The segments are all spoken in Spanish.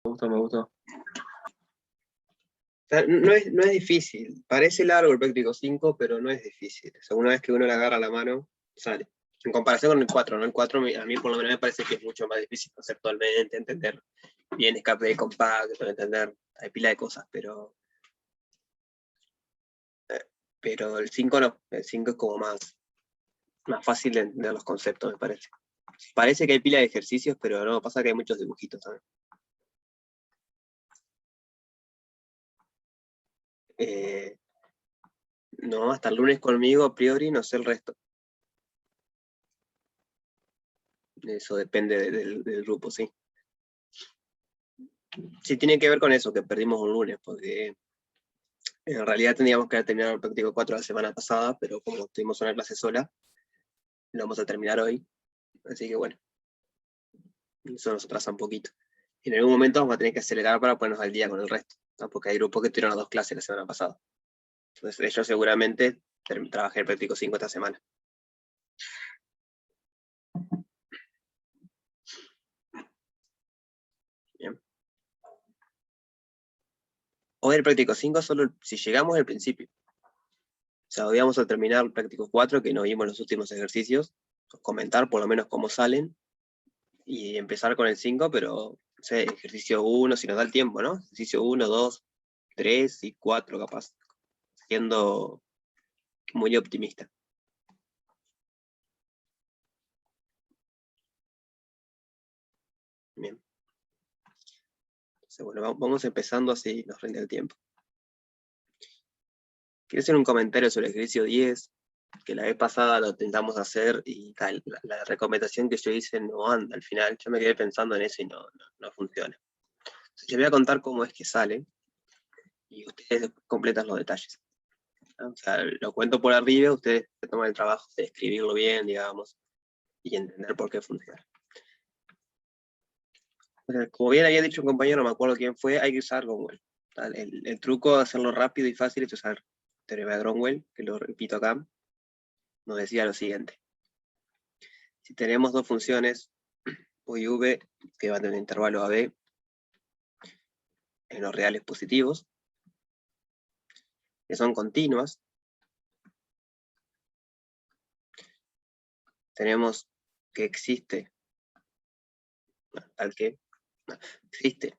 Me gustó. O sea, no es difícil. Parece largo el práctico 5, pero no es difícil. O sea, una vez que uno le agarra la mano, sale. En comparación con el 4, ¿no? El 4 a mí por lo menos me parece que es mucho más difícil conceptualmente, entender bien escape de compacto, entender, hay pila de cosas, pero el 5 no. El 5 es como más fácil de entender los conceptos, me parece. Parece que hay pila de ejercicios, pero no, pasa que hay muchos dibujitos también. No, hasta el lunes conmigo, a priori, no sé el resto. Eso depende del grupo, sí. Sí, tiene que ver con eso, que perdimos un lunes, porque en realidad tendríamos que haber terminado el práctico 4 la semana pasada, pero como tuvimos una clase sola, lo vamos a terminar hoy. Así que bueno, eso nos atrasa un poquito. Y en algún momento vamos a tener que acelerar para ponernos al día con el resto, ¿no? Porque hay grupos que tuvieron las 2 clases la semana pasada. Entonces yo seguramente trabajé el práctico 5 esta semana. Bien. Hoy el práctico 5 solo si llegamos al principio. O sea, hoy vamos a terminar el práctico 4, que no vimos los últimos ejercicios, comentar por lo menos cómo salen, y empezar con el 5, pero, no sé, ejercicio 1, si nos da el tiempo, ¿no? Ejercicio 1, 2, 3 y 4 capaz, siendo muy optimista. Bien. Entonces, bueno, vamos empezando así nos rinde el tiempo. Quiero hacer un comentario sobre el ejercicio 10, que la vez pasada lo intentamos hacer y la recomendación que yo hice no anda al final. Yo me quedé pensando en eso y no funciona. Entonces, les voy a contar cómo es que sale y ustedes completan los detalles, ¿no? O sea, lo cuento por arriba, ustedes se toman el trabajo de escribirlo bien, digamos, y entender por qué funciona. O sea, como bien había dicho un compañero, no me acuerdo quién fue, hay que usar Gronwell. El truco de hacerlo rápido y fácil es usar teorema de Gronwell, que lo repito acá, nos decía lo siguiente. Si tenemos dos funciones, U y V, que van de un intervalo a B, en los reales positivos, que son continuas, tenemos que existe, tal que existe.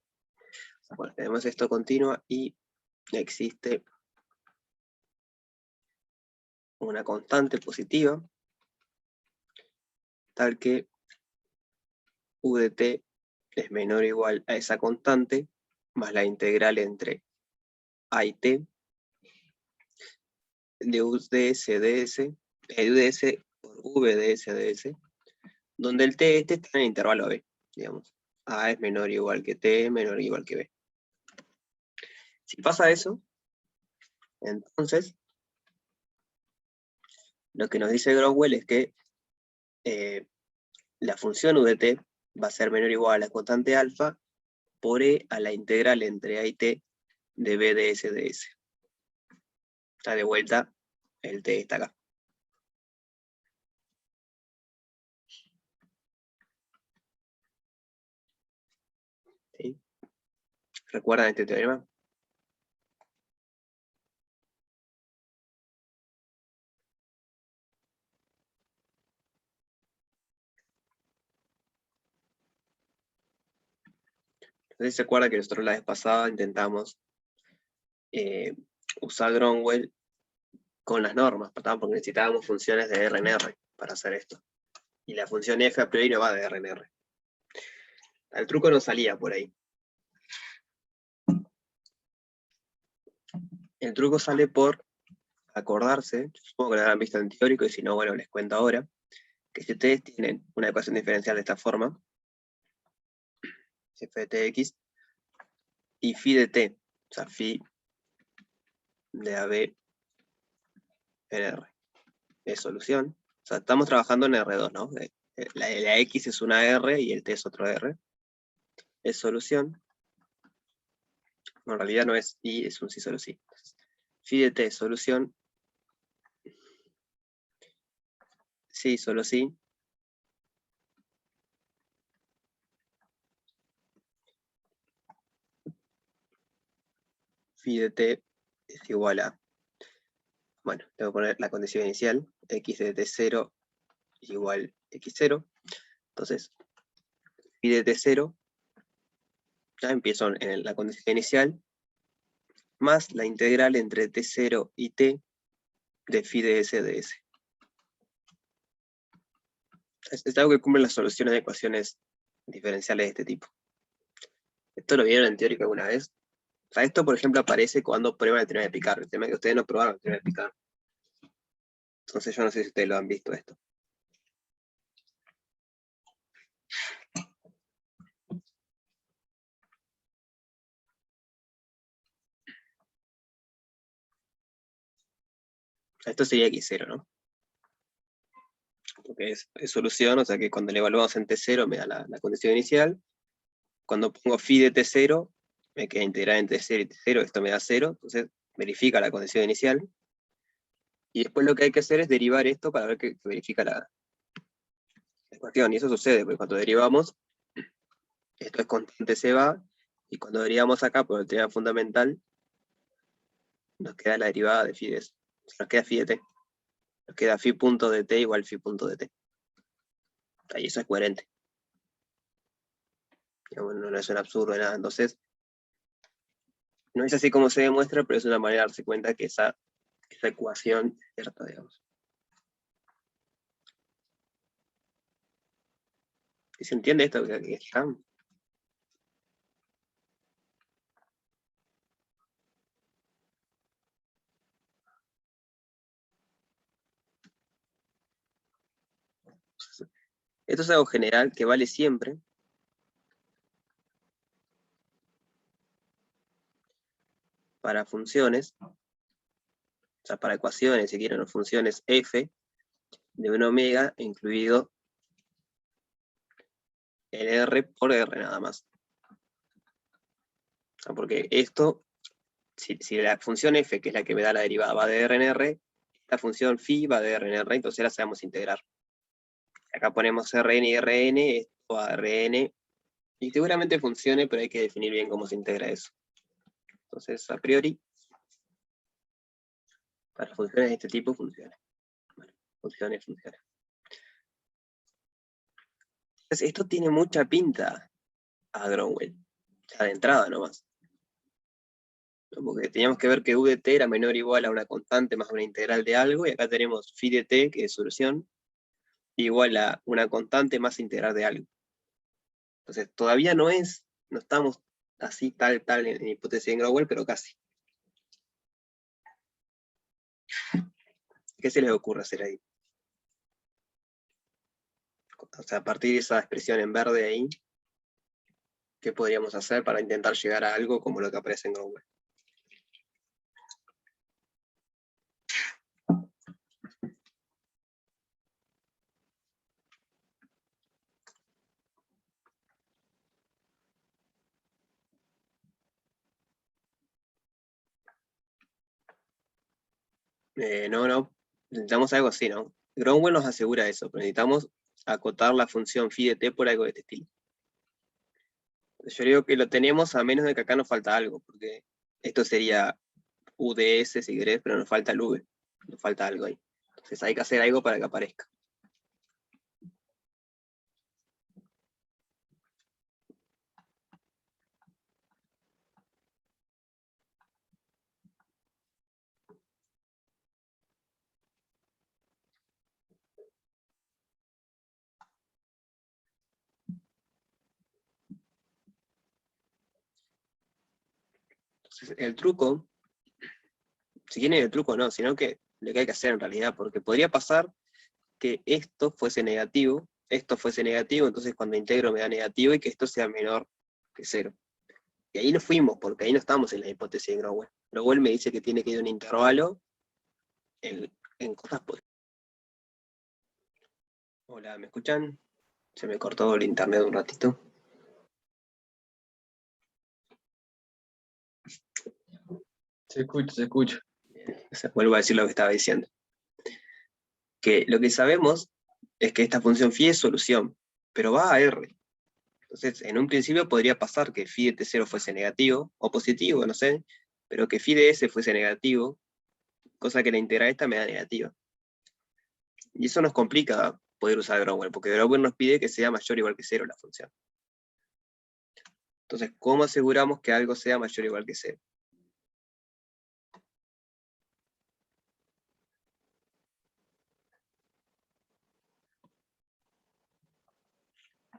Bueno, tenemos esto continua y existe una constante positiva, tal que U de t es menor o igual a esa constante, más la integral entre a y t, de u ds ds, u ds por v ds ds, donde el t está en el intervalo b, digamos. A es menor o igual que t, menor o igual que b. Si pasa eso, entonces, lo que nos dice Gronwell es que la función u de t va a ser menor o igual a la constante alfa por e a la integral entre a y t de b ds ds. Está de vuelta, el t está acá. ¿Sí? ¿Recuerdan este teorema? Entonces se acuerda que nosotros la vez pasada intentamos usar Gronwell con las normas, porque necesitábamos funciones de RNR para hacer esto. Y la función f a priori no va de RNR. El truco no salía por ahí. El truco sale por acordarse, supongo que lo habrán visto en teórico, y si no, bueno, les cuento ahora, que si ustedes tienen una ecuación diferencial de esta forma, f de tx, y phi de t, o sea, phi de AB en R, es solución. O sea, estamos trabajando en R2, ¿no? La X es una R y el T es otro R. Es solución. No, en realidad no es I, es un sí solo sí. Phi de T es solución. Sí, solo sí. phi de t es igual a, bueno, tengo que poner la condición inicial, x de t0 igual x0, entonces phi de t0, ya empiezo en la condición inicial, más la integral entre t0 y t de phi de s de s. Es algo que cumple las soluciones de ecuaciones diferenciales de este tipo. ¿Esto lo vieron en teórica alguna vez? O sea, esto, por ejemplo, aparece cuando prueban el teorema de Picard. El tema es que ustedes no probaron el teorema de Picard. Entonces yo no sé si ustedes lo han visto esto. Esto sería x0, ¿no? Porque es solución, o sea que cuando le evaluamos en t0 me da la condición inicial. Cuando pongo phi de t0, me queda integral entre t0 y t0, esto me da 0, entonces verifica la condición inicial. Y después lo que hay que hacer es derivar esto para ver que verifica la ecuación. Y eso sucede, porque cuando derivamos, esto es constante, se va, y cuando derivamos acá por el teorema fundamental, nos queda la derivada de phi de s. Nos queda phi de t. Nos queda phi punto de t igual phi punto de t. Ahí eso es coherente. Digamos, no es un absurdo de nada. Entonces, no es así como se demuestra, pero es una manera de darse cuenta que esa ecuación es cierta, digamos. ¿Y se entiende esto que está? Esto es algo general que vale siempre. Para funciones, o sea, para ecuaciones, si quieren, o funciones f de un omega, incluido el r por r nada más. O sea, porque esto, si la función f, que es la que me da la derivada, va de r en r, esta función phi va de r en r, entonces la sabemos integrar. Acá ponemos Rn y Rn, esto va a Rn, y seguramente funcione, pero hay que definir bien cómo se integra eso. Entonces, a priori, para funciones de este tipo funciona. Bueno, funciona. Entonces, esto tiene mucha pinta a Gromwell, ya de entrada nomás. Porque teníamos que ver que u de t era menor o igual a una constante más una integral de algo, y acá tenemos phi de t, que es solución, igual a una constante más integral de algo. Entonces, todavía no estamos así tal en hipótesis de Gromwell, pero casi. ¿Qué se les ocurre hacer ahí? O sea, a partir de esa expresión en verde ahí, ¿qué podríamos hacer para intentar llegar a algo como lo que aparece en Gromwell? No, necesitamos algo así, ¿no? Gromwell nos asegura eso, pero necesitamos acotar la función phi de t por algo de este estilo. Yo digo que lo tenemos a menos de que acá nos falta algo, porque esto sería UDS si querés, pero nos falta el V, nos falta algo ahí. Entonces hay que hacer algo para que aparezca. Entonces el truco, si quieren el truco no, sino que lo que hay que hacer en realidad, porque podría pasar que esto fuese negativo, entonces cuando integro me da negativo y que esto sea menor que 0. Y ahí nos fuimos, porque ahí no estamos en la hipótesis de Gromwell. Gromwell me dice que tiene que ir a un intervalo en cosas positivas. Hola, ¿me escuchan? Se me cortó el internet un ratito. Se escucha. Vuelvo a decir lo que estaba diciendo. Que lo que sabemos es que esta función phi es solución, pero va a R. Entonces, en un principio podría pasar que phi de t0 fuese negativo, o positivo, no sé, pero que phi de s fuese negativo, cosa que la integral esta me da negativa. Y eso nos complica poder usar Gromwell, porque Gromwell nos pide que sea mayor o igual que 0 la función. Entonces, ¿cómo aseguramos que algo sea mayor o igual que 0?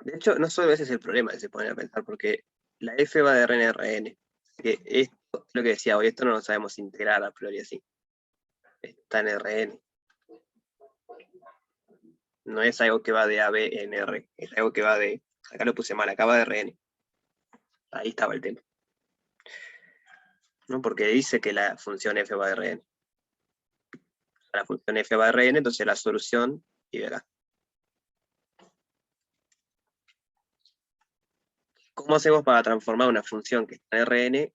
De hecho, no solo ese es el problema que se pone a pensar, porque la f va de Rn a Rn. Que esto es lo que decía hoy, esto no lo sabemos integrar a priori así. Está en Rn. No es algo que va de AB en R, es algo que va de, acá lo puse mal, acá va de Rn. Ahí estaba el tema. ¿No? Porque dice que la función f va de Rn. La función f va de Rn, entonces la solución vive acá. ¿Cómo hacemos para transformar una función que está en Rn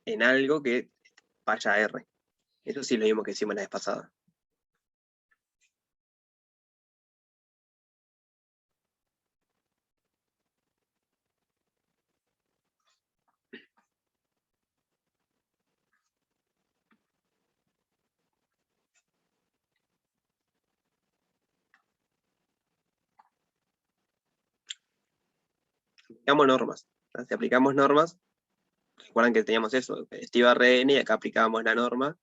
en algo que vaya a R? Eso sí lo mismo que hicimos la vez pasada. Aplicamos normas. Si aplicamos normas, recuerdan que teníamos eso, esto iba a Rn y acá aplicábamos la norma,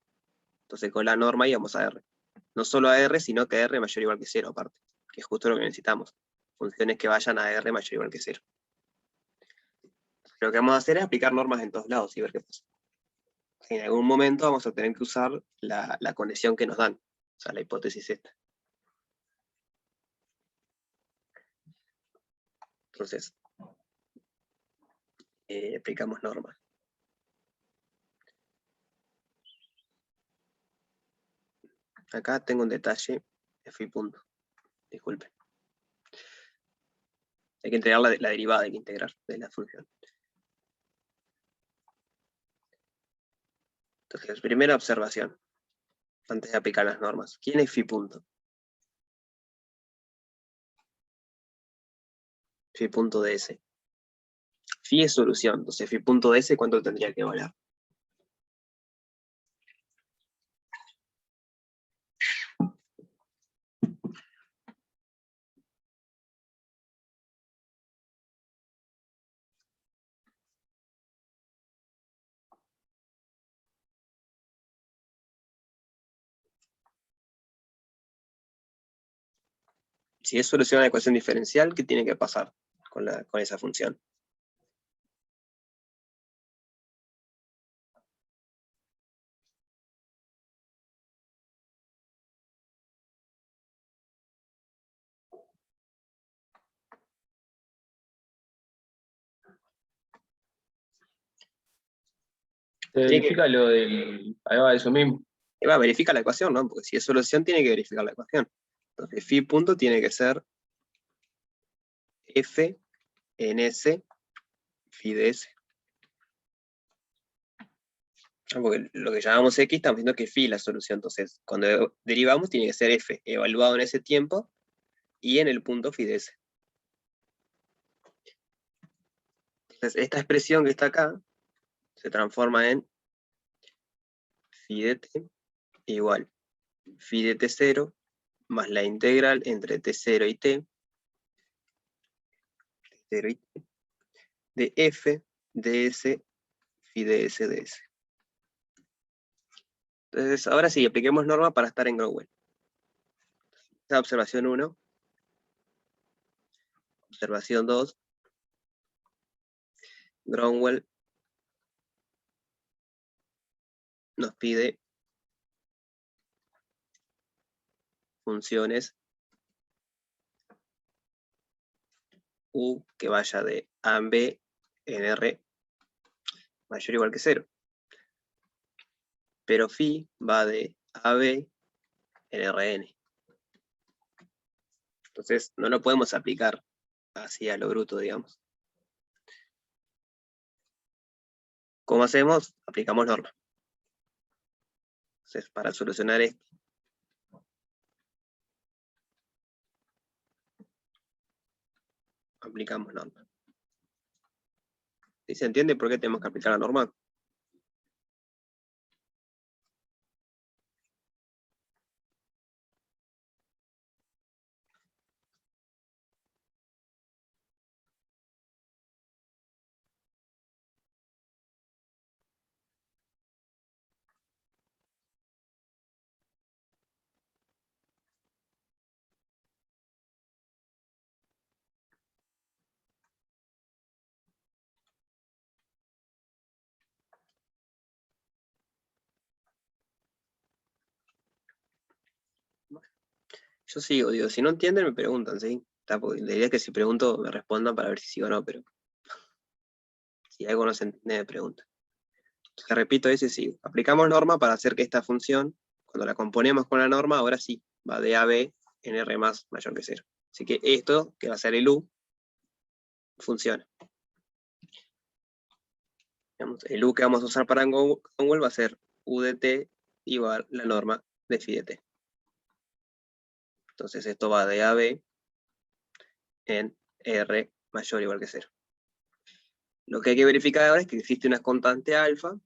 entonces con la norma íbamos a R. No solo a R, sino que a R mayor o igual que 0 aparte, que es justo lo que necesitamos. Funciones que vayan a R mayor o igual que 0. Lo que vamos a hacer es aplicar normas en todos lados y ver qué pasa. En algún momento vamos a tener que usar la conexión que nos dan, o sea, la hipótesis esta. Entonces, aplicamos normas. Acá tengo un detalle, fui punto, disculpen. Hay que integrar la derivada, hay que integrar de la función. Entonces, primera observación, antes de aplicar las normas. ¿Quién es phi punto? Phi punto de S. Phi es solución, entonces phi punto de S, ¿cuánto tendría que valer? Si es solución a la ecuación diferencial, ¿qué tiene que pasar con esa función? Se Tiene que, verifica lo del. Ahí va, eso mismo. va, verifica la ecuación, ¿no? Porque si es solución, tiene que verificar la ecuación. Entonces, phi punto tiene que ser f en S phi de S. Porque lo que llamamos X, estamos diciendo que phi es la solución. Entonces, cuando derivamos, tiene que ser f evaluado en ese tiempo y en el punto phi de S. Entonces, esta expresión que está acá se transforma en phi de t igual phi de t0 más la integral entre t0 y t, 0 y t, de f de s phi de s de s. Entonces, ahora sí, apliquemos norma para estar en Gromwell. Esta observación 1, observación 2, Gromwell nos pide funciones u que vaya de A en B en R mayor o igual que 0. Pero phi va de AB en Rn. Entonces, no lo podemos aplicar así a lo bruto, digamos. ¿Cómo hacemos? Aplicamos norma. Entonces, para solucionar esto, aplicamos norma. ¿Sí se entiende por qué tenemos que aplicar la norma? Yo sigo, digo, si no entienden me preguntan, ¿sí? Porque la idea es que si pregunto me respondan para ver si sí o no, pero si algo no se entiende me preguntan. Entonces repito eso y sigo. Aplicamos norma para hacer que esta función, cuando la componemos con la norma, ahora sí, va de a b en r más mayor que 0. Así que esto, que va a ser el u, funciona. El u que vamos a usar para Gronwell va a ser u de t igual la norma de phi de t. Entonces esto va de AB en R mayor o igual que 0. Lo que hay que verificar ahora es que existe una constante alfa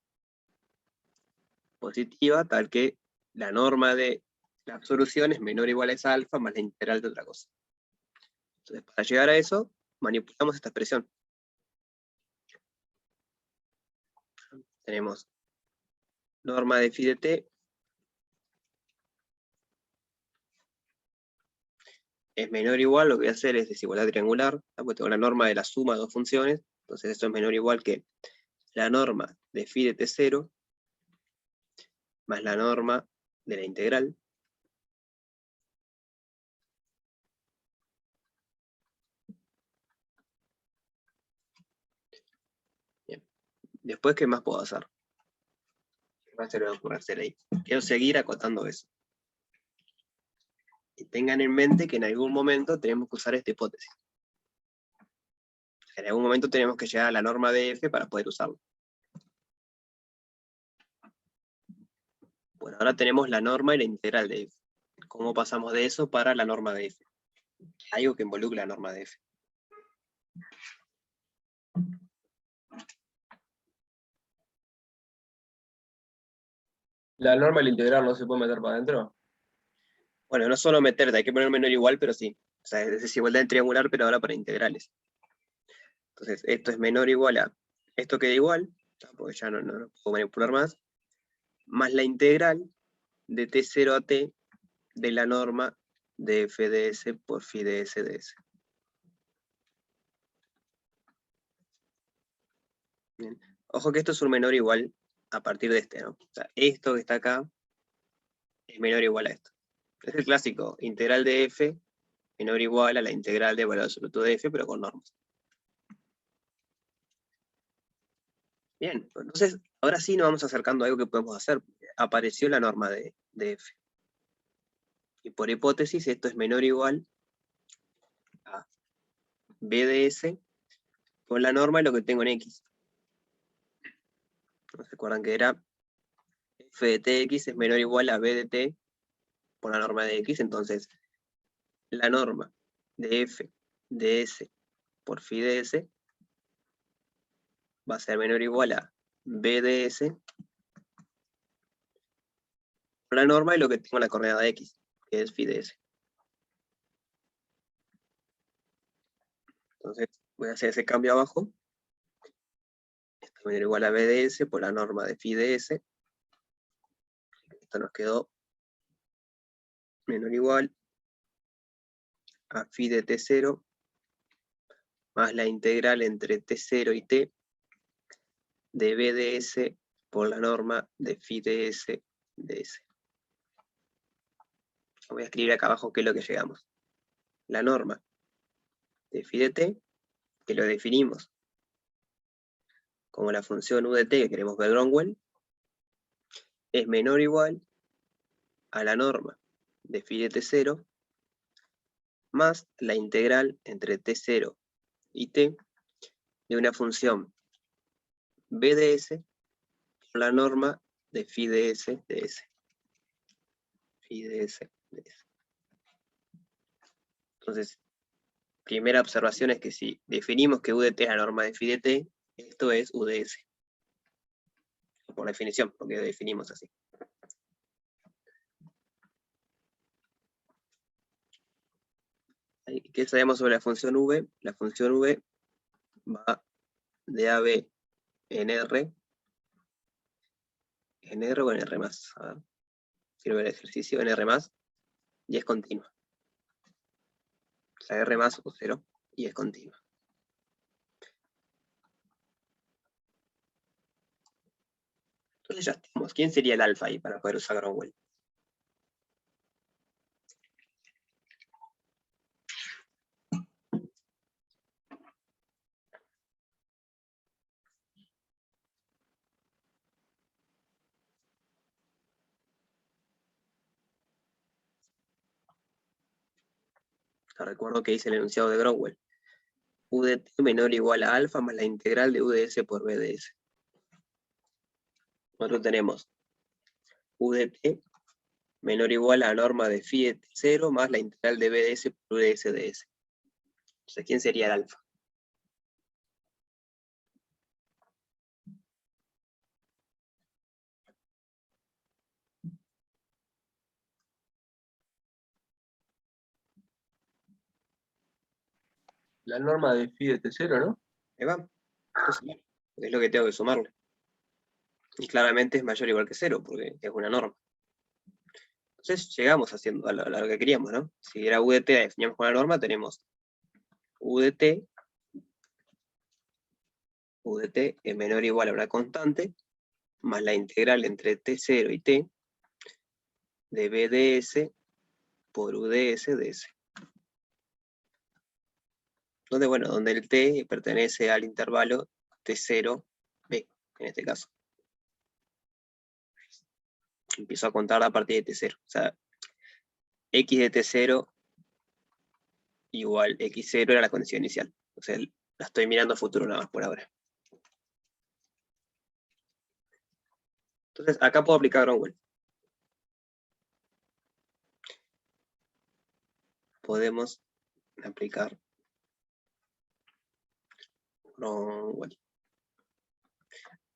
positiva tal que la norma de la solución es menor o igual a esa alfa más la integral de otra cosa. Entonces para llegar a eso manipulamos esta expresión. Tenemos norma de phi de t es menor o igual, lo que voy a hacer es desigualdad triangular, porque tengo la norma de la suma de dos funciones, entonces esto es menor o igual que la norma de phi de t0 más la norma de la integral. Bien. Después, ¿qué más puedo hacer? ¿Qué más se le va a ocurrir hacer ahí? Quiero seguir acotando eso. Y tengan en mente que en algún momento tenemos que usar esta hipótesis. En algún momento tenemos que llegar a la norma de f para poder usarlo. Bueno, ahora tenemos la norma y la integral de f. ¿Cómo pasamos de eso para la norma de f? Algo que involucre la norma de f. La norma del integral no se puede meter para adentro. Bueno, no solo meterte, hay que poner menor o igual, pero sí. O sea, es desigualdad en triangular, pero ahora para integrales. Entonces, esto es menor o igual a esto queda igual, porque ya no puedo manipular más la integral de t0 a t de la norma de f de s por phi de s de s. Bien. Ojo que esto es un menor o igual a partir de este, ¿no? O sea, esto que está acá es menor o igual a esto. Es el clásico, integral de f menor o igual a la integral de valor absoluto de f, pero con normas. Bien, entonces, ahora sí nos vamos acercando a algo que podemos hacer. Apareció la norma de f. Y por hipótesis, esto es menor o igual a b de s con la norma de lo que tengo en x. ¿No se acuerdan que era f de tx es menor o igual a b de t por la norma de x? Entonces, la norma de f de s por phi de s va a ser menor o igual a b de s por la norma de lo que tengo en la coordenada x, que es phi de s. Entonces, voy a hacer ese cambio abajo. Esto es menor o igual a b de s por la norma de phi de s. Esto nos quedó menor o igual a phi de t0 más la integral entre t0 y t de b de s por la norma de phi de s de s. Voy a escribir acá abajo qué es lo que llegamos. La norma de phi de t, que lo definimos como la función u de t que queremos ver Gronwell, es menor o igual a la norma de phi de t0 más la integral entre t0 y t de una función b de s por la norma de phi de s de s. Phi de s de s. Entonces, primera observación es que si definimos que u de t es la norma de phi de t, esto es u de s. Por definición, porque lo definimos así. ¿Qué sabemos sobre la función v? La función v va de AB en R o en R más. A ver, quiero ver el ejercicio en R más y es continua. O sea, R más o 0 y es continua. Entonces ya estamos. ¿Quién sería el alfa ahí para poder usar Gronwell? Te recuerdo que hice el enunciado de Gronwell. U de t menor o igual a alfa más la integral de u de s por b de s. Nosotros tenemos u de t menor o igual a la norma de phi de t0 más la integral de b de s por u de s de s. Entonces, ¿quién sería el alfa? La norma de phi de T0, ¿no? Ahí va. Entonces, es lo que tengo que sumarle. Y claramente es mayor o igual que 0, porque es una norma. Entonces llegamos haciendo a lo que queríamos, ¿no? Si era u de t, definíamos con la norma, tenemos u de t es menor o igual a una constante, más la integral entre t0 y t de b de s por u de s de s. Donde, bueno, donde el t pertenece al intervalo t0b, en este caso. Empiezo a contar a partir de t0. O sea, x de t0 igual x0 era la condición inicial. O sea, la estoy mirando a futuro nada más por ahora. Entonces, acá puedo aplicar Gronwell. Podemos aplicar Gronwell.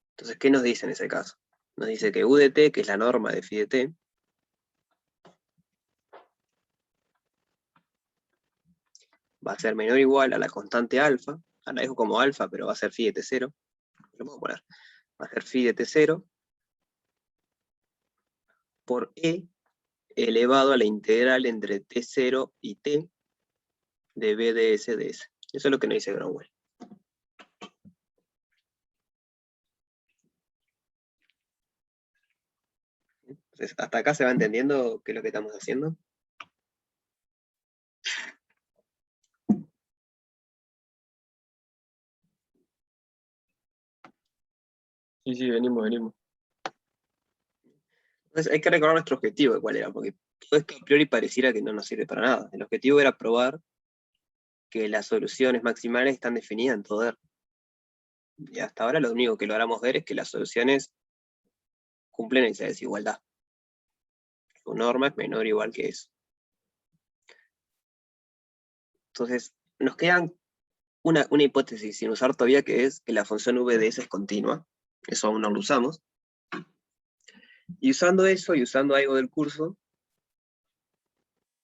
Entonces, ¿qué nos dice en ese caso? Nos dice que u de t, que es la norma de phi de t, va a ser menor o igual a la constante alfa. Ahora dejo como alfa, pero va a ser phi de t0. Lo puedo poner. Va a ser phi de t0 por e elevado a la integral entre t0 y t de b de s de s. Eso es lo que nos dice Gronwell. Entonces, hasta acá se va entendiendo qué es lo que estamos haciendo. Sí, venimos. Entonces hay que recordar nuestro objetivo de cuál era, porque todo esto a priori pareciera que no nos sirve para nada. El objetivo era probar que las soluciones maximales están definidas en todo R. Y hasta ahora lo único que logramos ver es que las soluciones cumplen esa desigualdad. Su norma es menor o igual que eso. Entonces, nos queda una hipótesis sin usar todavía, que es que la función v de s es continua. Eso aún no lo usamos. Y usando eso, y usando algo del curso,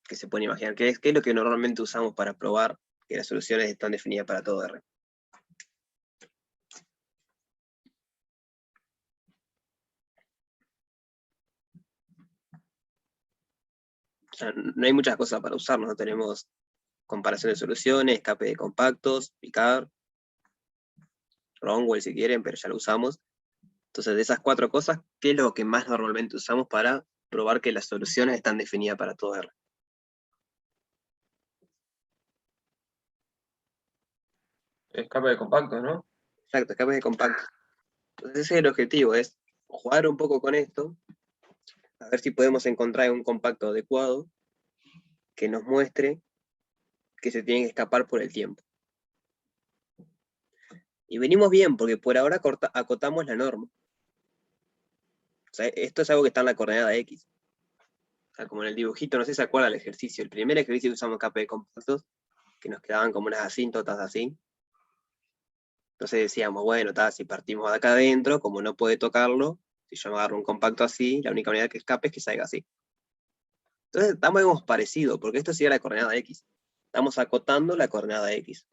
que se pueden imaginar, ¿qué es lo que normalmente usamos para probar que las soluciones están definidas para todo R? O sea, no hay muchas cosas para usar, no tenemos comparación de soluciones, escape de compactos, Picard, Gronwell si quieren, pero ya lo usamos. Entonces, de esas 4 cosas, ¿qué es lo que más normalmente usamos para probar que las soluciones están definidas para todo R? Escape de compactos, ¿no? Exacto, escape de compactos. Entonces, ese es el objetivo, es jugar un poco con esto, a ver si podemos encontrar un compacto adecuado que nos muestre que se tiene que escapar por el tiempo. Y venimos bien, porque por ahora acotamos la norma. O sea, esto es algo que está en la coordenada X. O sea, como en el dibujito, no sé si se acuerda del ejercicio. El primer ejercicio que usamos escape de compactos, que nos quedaban como unas asíntotas así. Entonces decíamos, bueno, si partimos de acá adentro, como no puede tocarlo, si yo me agarro un compacto así, la única manera que escape es que salga así. Entonces estamos parecido, porque esto sería la coordenada X. Estamos acotando la coordenada X.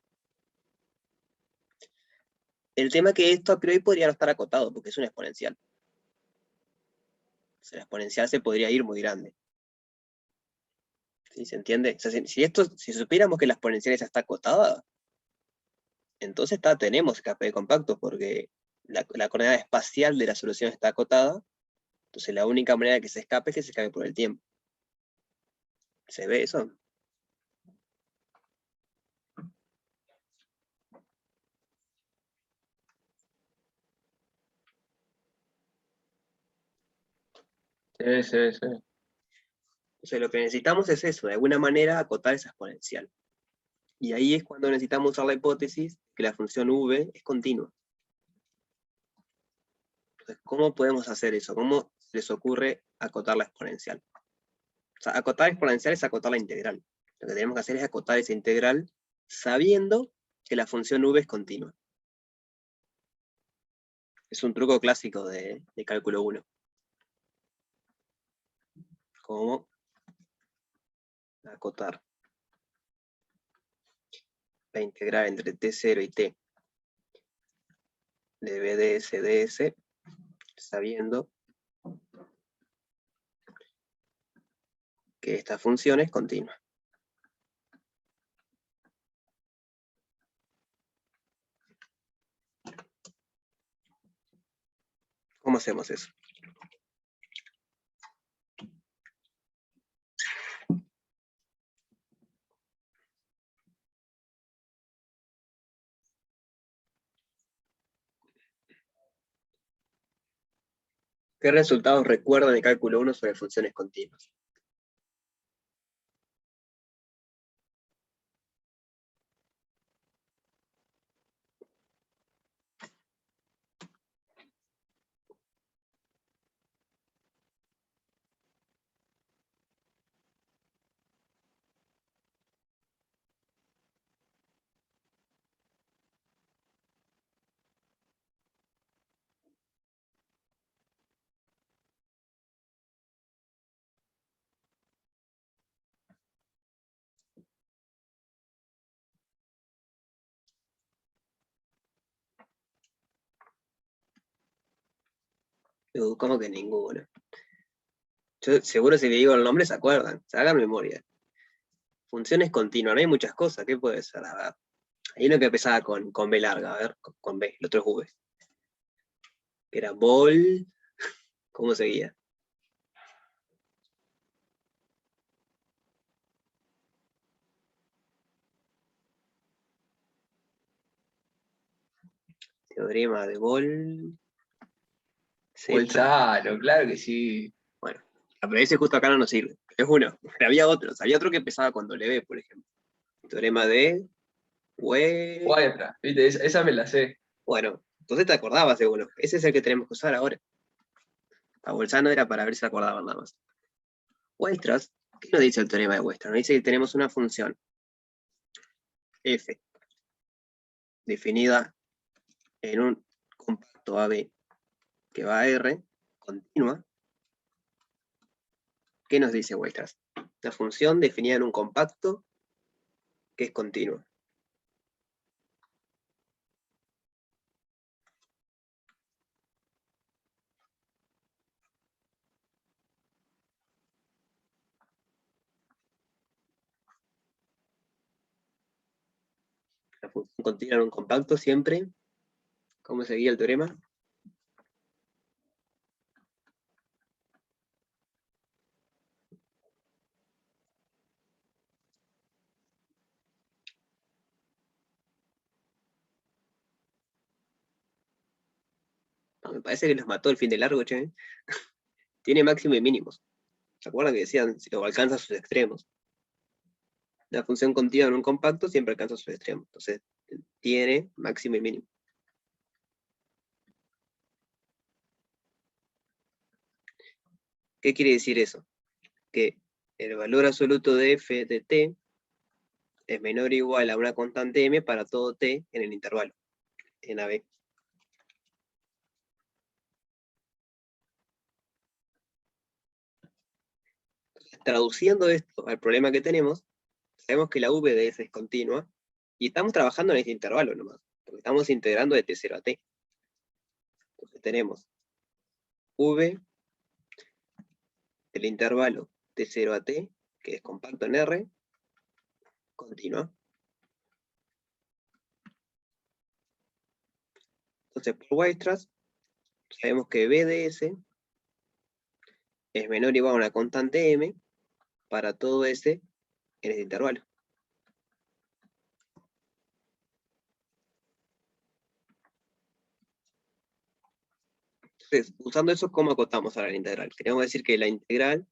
El tema es que esto a priori podría no estar acotado, porque es una exponencial. O sea, la exponencial se podría ir muy grande. ¿Sí? ¿Se entiende? O sea, si supiéramos que la exponencial esa está acotada, entonces tenemos escape de compactos, porque la coordenada espacial de la solución está acotada, entonces la única manera que se escape es que se escape por el tiempo. ¿Se ve eso? Sí. Entonces lo que necesitamos es eso, de alguna manera acotar esa exponencial. Y ahí es cuando necesitamos usar la hipótesis que la función v es continua. Entonces, ¿cómo podemos hacer eso? ¿Cómo se les ocurre acotar la exponencial? O sea, acotar la exponencial es acotar la integral. Lo que tenemos que hacer es acotar esa integral sabiendo que la función v es continua. Es un truco clásico de cálculo 1. ¿Cómo acotar la integral entre t0 y t de b ds, sabiendo que esta función es continua? ¿Cómo hacemos eso? ¿Qué resultados recuerdan de cálculo 1 sobre funciones continuas? ¿Cómo que ninguno? Yo seguro si le digo el nombre se acuerdan, se hagan memoria. Funciones continuas, no hay muchas cosas, ¿qué puede ser? A ver, hay uno que empezaba con B larga, a ver, con B, el otro es V. Que era bol, ¿cómo seguía? Teorema de Bol. Bolzano, claro que sí. Bueno, pero ese justo acá no nos sirve. Es uno, pero había otro que empezaba con W, por ejemplo. Teorema de Weierstrass, viste, esa me la sé. Bueno, entonces te acordabas de uno. Ese es el que tenemos que usar ahora. A Bolzano era para ver si se acordaban nada más. Weierstrass, ¿qué nos dice el teorema de Weierstrass? Nos dice que tenemos una función f definida en un compacto AB que va a R, continua. ¿Qué nos dice Weierstrass? La función definida en un compacto que es continua. La función continua en un compacto siempre. ¿Cómo seguía el teorema? No, me parece que los mató el fin de largo, che. Tiene máximo y mínimos. ¿Se acuerdan que decían si lo alcanza sus extremos? La función continua en un compacto siempre alcanza sus extremos. Entonces, tiene máximo y mínimo. ¿Qué quiere decir eso? Que el valor absoluto de f de t es menor o igual a una constante m para todo t en el intervalo, en AB. Traduciendo esto al problema que tenemos, sabemos que la v de s es continua, y estamos trabajando en este intervalo nomás, porque estamos integrando de t0 a t. Entonces tenemos v del intervalo t0 a t, que es compacto en R, continua. Entonces, por Weierstrass, sabemos que b de s es menor o igual a una constante m para todo s en este intervalo. Entonces, usando eso, ¿cómo acotamos ahora la integral? Queremos decir que la integral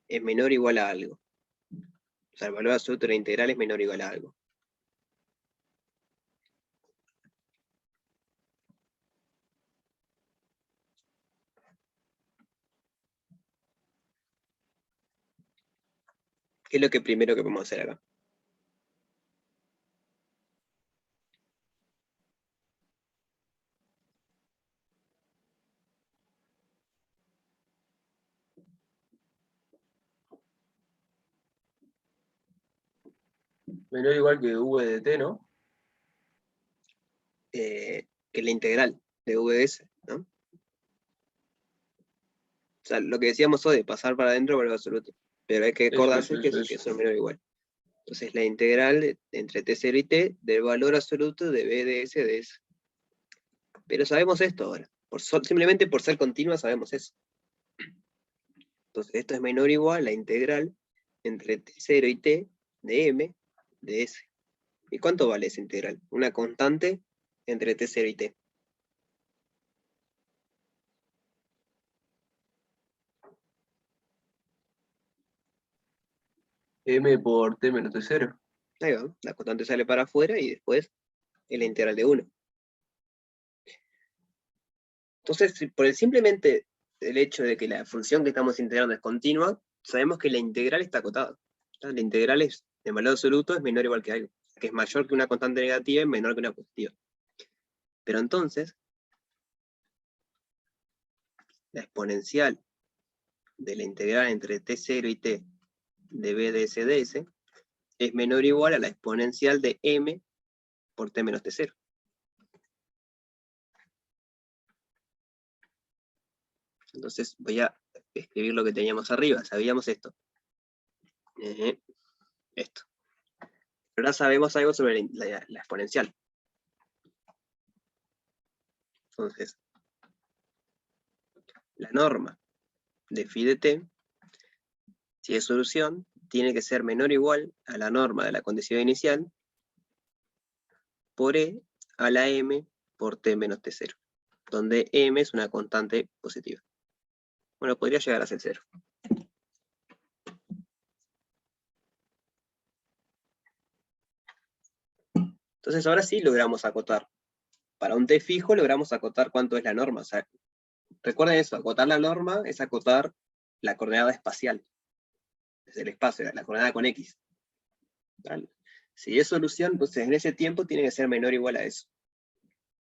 es menor o igual a algo. O sea, el valor absoluto de la integral es menor o igual a algo. ¿Qué es lo que primero que podemos hacer acá? Menor o igual que v de t, ¿no? Que la integral de v de s, ¿no? O sea, lo que decíamos hoy, de pasar para adentro valor absoluto. Pero hay que acordarse que eso es menor o igual. Entonces la integral entre t0 y t del valor absoluto de b de s de s. Pero sabemos esto ahora. Simplemente por ser continua sabemos eso. Entonces esto es menor o igual a la integral entre t0 y t de m de s. ¿Y cuánto vale esa integral? Una constante entre t0 y t. M por t menos t0. Ahí va, la constante sale para afuera y después es la integral de 1. Entonces, por simplemente el hecho de que la función que estamos integrando es continua, sabemos que la integral está acotada. La integral es, de valor absoluto es menor o igual que algo, que es mayor que una constante negativa y menor que una positiva. Pero entonces, la exponencial de la integral entre t0 y t de b de s de s es menor o igual a la exponencial de m por t menos t0. Entonces voy a escribir lo que teníamos arriba. Sabíamos esto. Esto. Pero ahora sabemos algo sobre la exponencial. Entonces, la norma de phi de t, si es solución, tiene que ser menor o igual a la norma de la condición inicial por e a la m por t menos t0, donde m es una constante positiva. Bueno, podría llegar a ser 0. Entonces ahora sí logramos acotar. Para un t fijo logramos acotar cuánto es la norma. O sea, recuerden eso, acotar la norma es acotar la coordenada espacial. Es el espacio, la coordenada con x. ¿Vale? Si es solución, entonces en ese tiempo tiene que ser menor o igual a eso.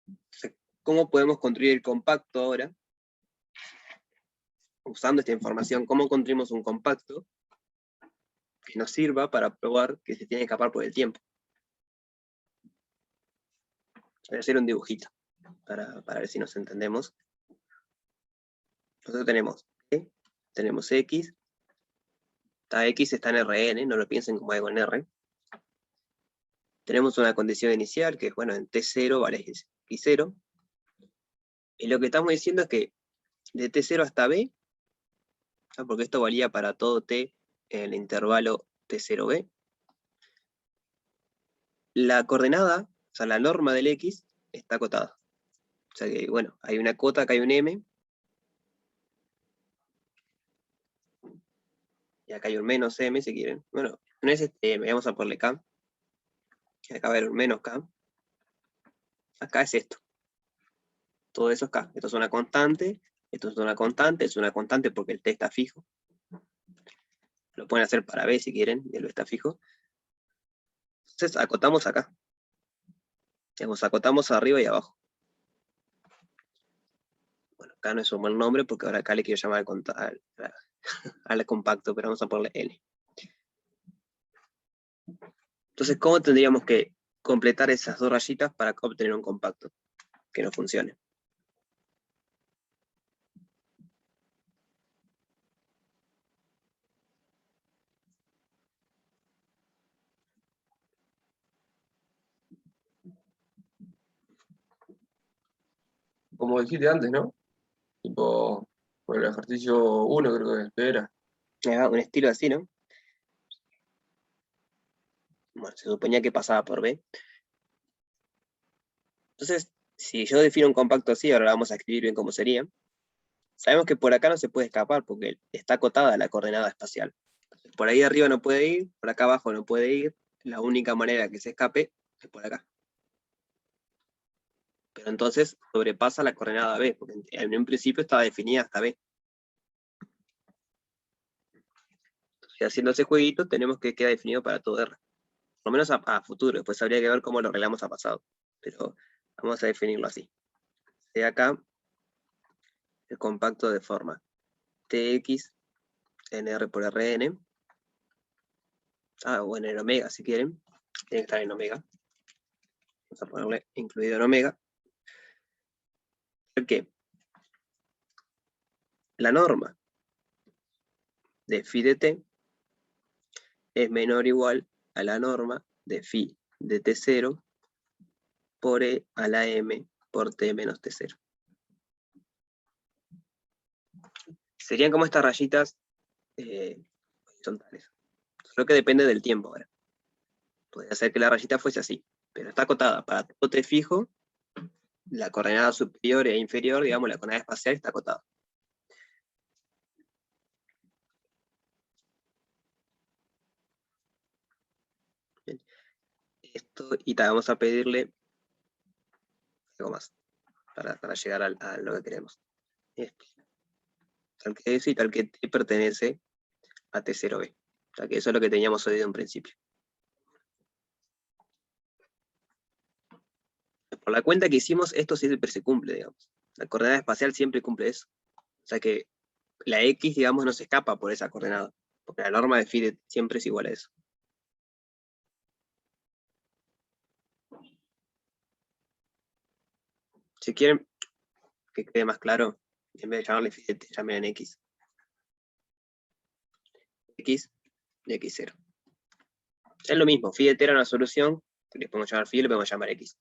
Entonces, ¿cómo podemos construir el compacto ahora? Usando esta información, ¿cómo construimos un compacto que nos sirva para probar que se tiene que escapar por el tiempo? Voy a hacer un dibujito para ver si nos entendemos. Nosotros tenemos E, tenemos X, esta X está en Rn, no lo piensen como algo en R. Tenemos una condición inicial que es, bueno, en T0 vale X0. Y lo que estamos diciendo es que de T0 hasta B, porque esto valía para todo T en el intervalo T0B, la coordenada, o sea, la norma del X, está acotada. O sea que, bueno, hay una cota, acá hay un M, y acá hay un menos M, si quieren. Bueno, no es este M, vamos a ponerle K. Acá va a haber un menos K. Acá es esto. Todo eso es K. Esto es una constante, esto es una constante, es una constante porque el T está fijo. Lo pueden hacer para B si quieren, y el B está fijo. Entonces acotamos acá. Digamos, acotamos arriba y abajo. Bueno, acá no es un buen nombre porque ahora acá le quiero llamar al compacto, pero vamos a ponerle N. Entonces, ¿cómo tendríamos que completar esas dos rayitas para obtener un compacto que no funcione? Como dijiste antes, ¿no? Tipo, por el ejercicio 1 creo que era. Un estilo así, ¿no? Bueno, se suponía que pasaba por B. Entonces, si yo defino un compacto así, ahora vamos a escribir bien cómo sería. Sabemos que por acá no se puede escapar porque está acotada la coordenada espacial. Por ahí arriba no puede ir, por acá abajo no puede ir. La única manera que se escape es por acá. Pero entonces sobrepasa la coordenada B, porque en un principio estaba definida hasta B. Entonces, haciendo ese jueguito, tenemos que quedar definido para todo R. Por lo menos a futuro, después habría que ver cómo lo arreglamos a pasado. Pero vamos a definirlo así. De acá, el compacto de forma Tx en R por Rn. O en omega si quieren. Tiene que estar en omega. Vamos a ponerle incluido en omega. ¿Por qué? La norma de phi de t es menor o igual a la norma de phi de t0 por e a la m por t menos t0. Serían como estas rayitas horizontales. Solo que depende del tiempo ahora. Podría ser que la rayita fuese así, pero está acotada. Para todo t fijo, la coordenada superior e inferior, digamos, la coordenada espacial está acotada. Bien. Esto, y vamos a pedirle algo más para llegar a lo que queremos. Esto. Tal que eso y tal que t pertenece a T0B. O sea que eso es lo que teníamos hoy de un principio. Por la cuenta que hicimos, esto siempre se cumple, digamos. La coordenada espacial siempre cumple eso. O sea que la X, digamos, no se escapa por esa coordenada. Porque la norma de phi siempre es igual a eso. Si quieren que quede más claro, en vez de llamarle phi de t, llamen X. X de X0. Es lo mismo, phi de t era una solución, le podemos llamar phi y le podemos llamar X.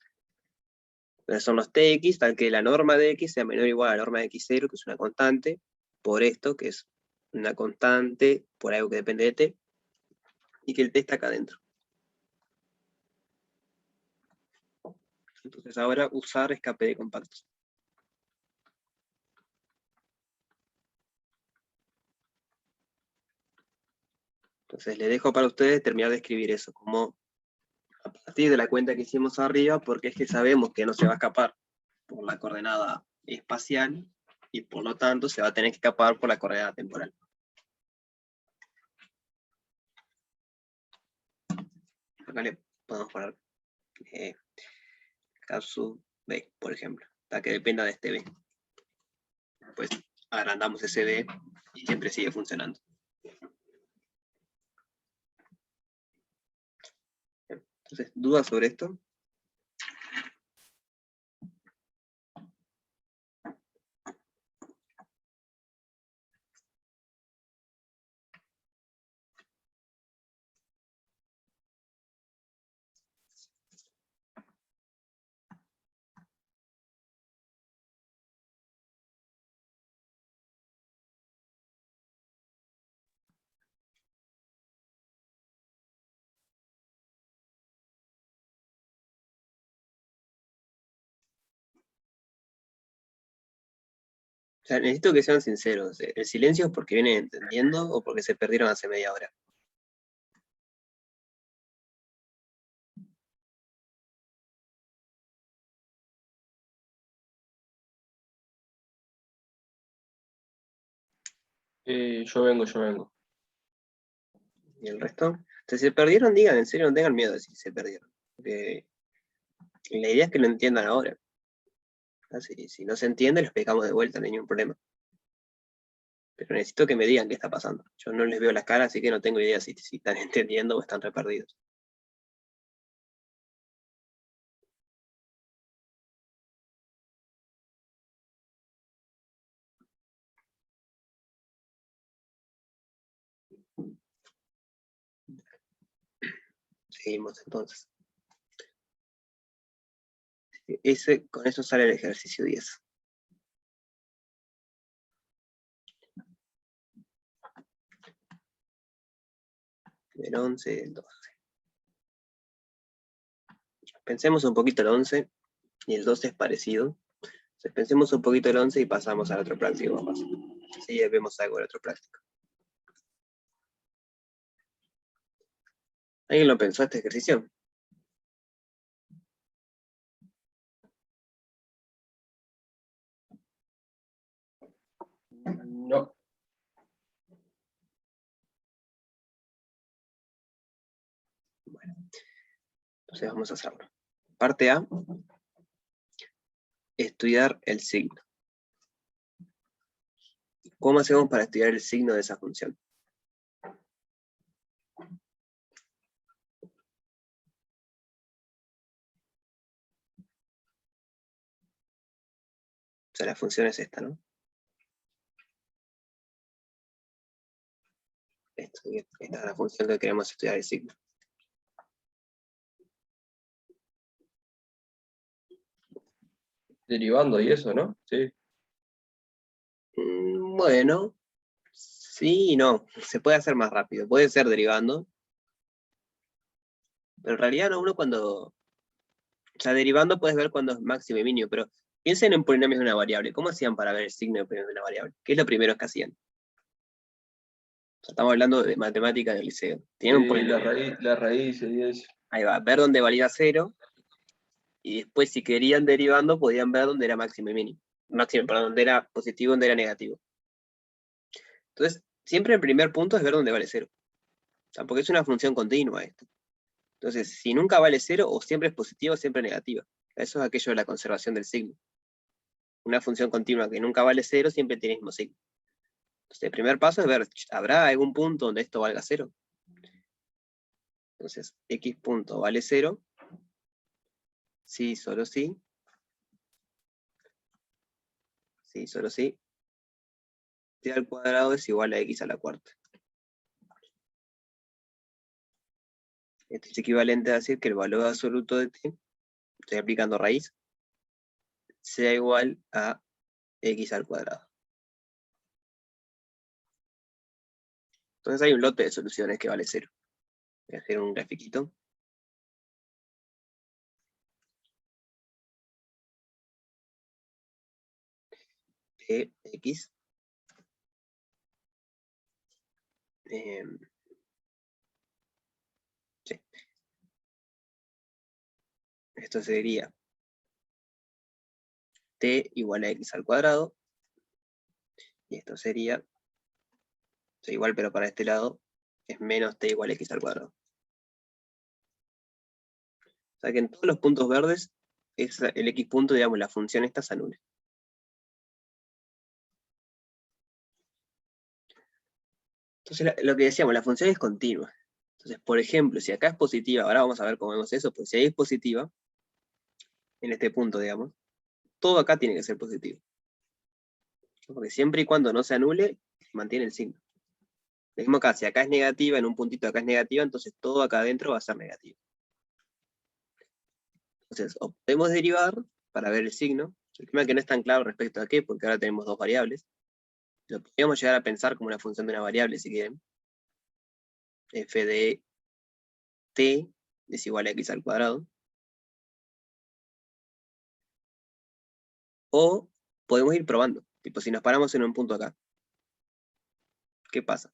Entonces son los Tx, tal que la norma de X sea menor o igual a la norma de X0, que es una constante, por esto, que es una constante, por algo que depende de t, y que el t está acá adentro. Entonces ahora usar escape de compactos. Entonces les dejo para ustedes terminar de escribir eso, como a partir de la cuenta que hicimos arriba, porque es que sabemos que no se va a escapar por la coordenada espacial, y por lo tanto se va a tener que escapar por la coordenada temporal. Acá le podemos poner caso B, por ejemplo, para que dependa de este B. Pues agrandamos ese B y siempre sigue funcionando. Entonces, ¿dudas sobre esto? O sea, necesito que sean sinceros. ¿El silencio es porque vienen entendiendo o porque se perdieron hace media hora? Yo vengo. ¿Y el resto? Si se perdieron, digan, en serio, no tengan miedo de si se perdieron. Porque la idea es que lo entiendan ahora. Si no se entiende, lo explicamos de vuelta, no hay ningún problema. Pero necesito que me digan qué está pasando. Yo no les veo las caras, así que no tengo idea si están entendiendo o están re perdidos. Seguimos entonces. Con eso sale el ejercicio 10. El 11 y el 12. Pensemos un poquito el 11 y el 12 es parecido. Entonces, pensemos un poquito el 11 y pasamos al otro práctico más fácil. Así vemos algo del otro práctico. ¿Alguien lo pensó este ejercicio? No. Bueno, entonces vamos a hacerlo. Parte A, estudiar el signo. ¿Cómo hacemos para estudiar el signo de esa función? O sea, la función es esta, ¿no? Esta es la función que queremos estudiar el signo. Derivando y eso, ¿no? Sí. Bueno, sí y no. Se puede hacer más rápido. Puede ser derivando. Pero en realidad no, uno cuando... O sea, derivando puedes ver cuando es máximo y mínimo, pero piensen en polinomios de una variable. ¿Cómo hacían para ver el signo de polinomio de una variable? ¿Qué es lo primero que hacían? O sea, estamos hablando de matemática del liceo. Tienen un Sí, polinomio. la raíz y eso. Ahí va, ver dónde valía 0, y después si querían derivando podían ver dónde era máximo y mínimo. Máximo, perdón, dónde era positivo, dónde era negativo. Entonces, siempre el primer punto es ver dónde vale 0. O sea, porque es una función continua esto. Entonces, si nunca vale 0, o siempre es positiva o siempre es negativa. Eso es aquello de la conservación del signo. Una función continua que nunca vale 0 siempre tiene el mismo signo. Entonces, el primer paso es ver, ¿habrá algún punto donde esto valga 0? Entonces, x punto vale 0. Sí, solo sí. Sí, solo sí. T al cuadrado es igual a x a la cuarta. Esto es equivalente a decir que el valor absoluto de t, estoy aplicando raíz, sea igual a x al cuadrado. Entonces hay un lote de soluciones que vale 0. Voy a hacer un grafiquito. De x. Sí. Esto sería t igual a x al cuadrado. Y esto sería, igual pero para este lado, es menos t igual a x al cuadrado. O sea que en todos los puntos verdes, el x punto, digamos, la función esta se anula. Entonces lo que decíamos, la función es continua. Entonces, por ejemplo, si acá es positiva, ahora vamos a ver cómo vemos eso, pues si ahí es positiva, en este punto, digamos, todo acá tiene que ser positivo. Porque siempre y cuando no se anule, mantiene el signo. Lo mismo acá, si acá es negativa, en un puntito acá es negativa, entonces todo acá adentro va a ser negativo. Entonces, o podemos derivar para ver el signo. El tema es que no es tan claro respecto a qué, porque ahora tenemos dos variables. Lo podríamos llegar a pensar como una función de una variable, si quieren. F de t es igual a x al cuadrado. O podemos ir probando. Tipo, si nos paramos en un punto acá, ¿qué pasa?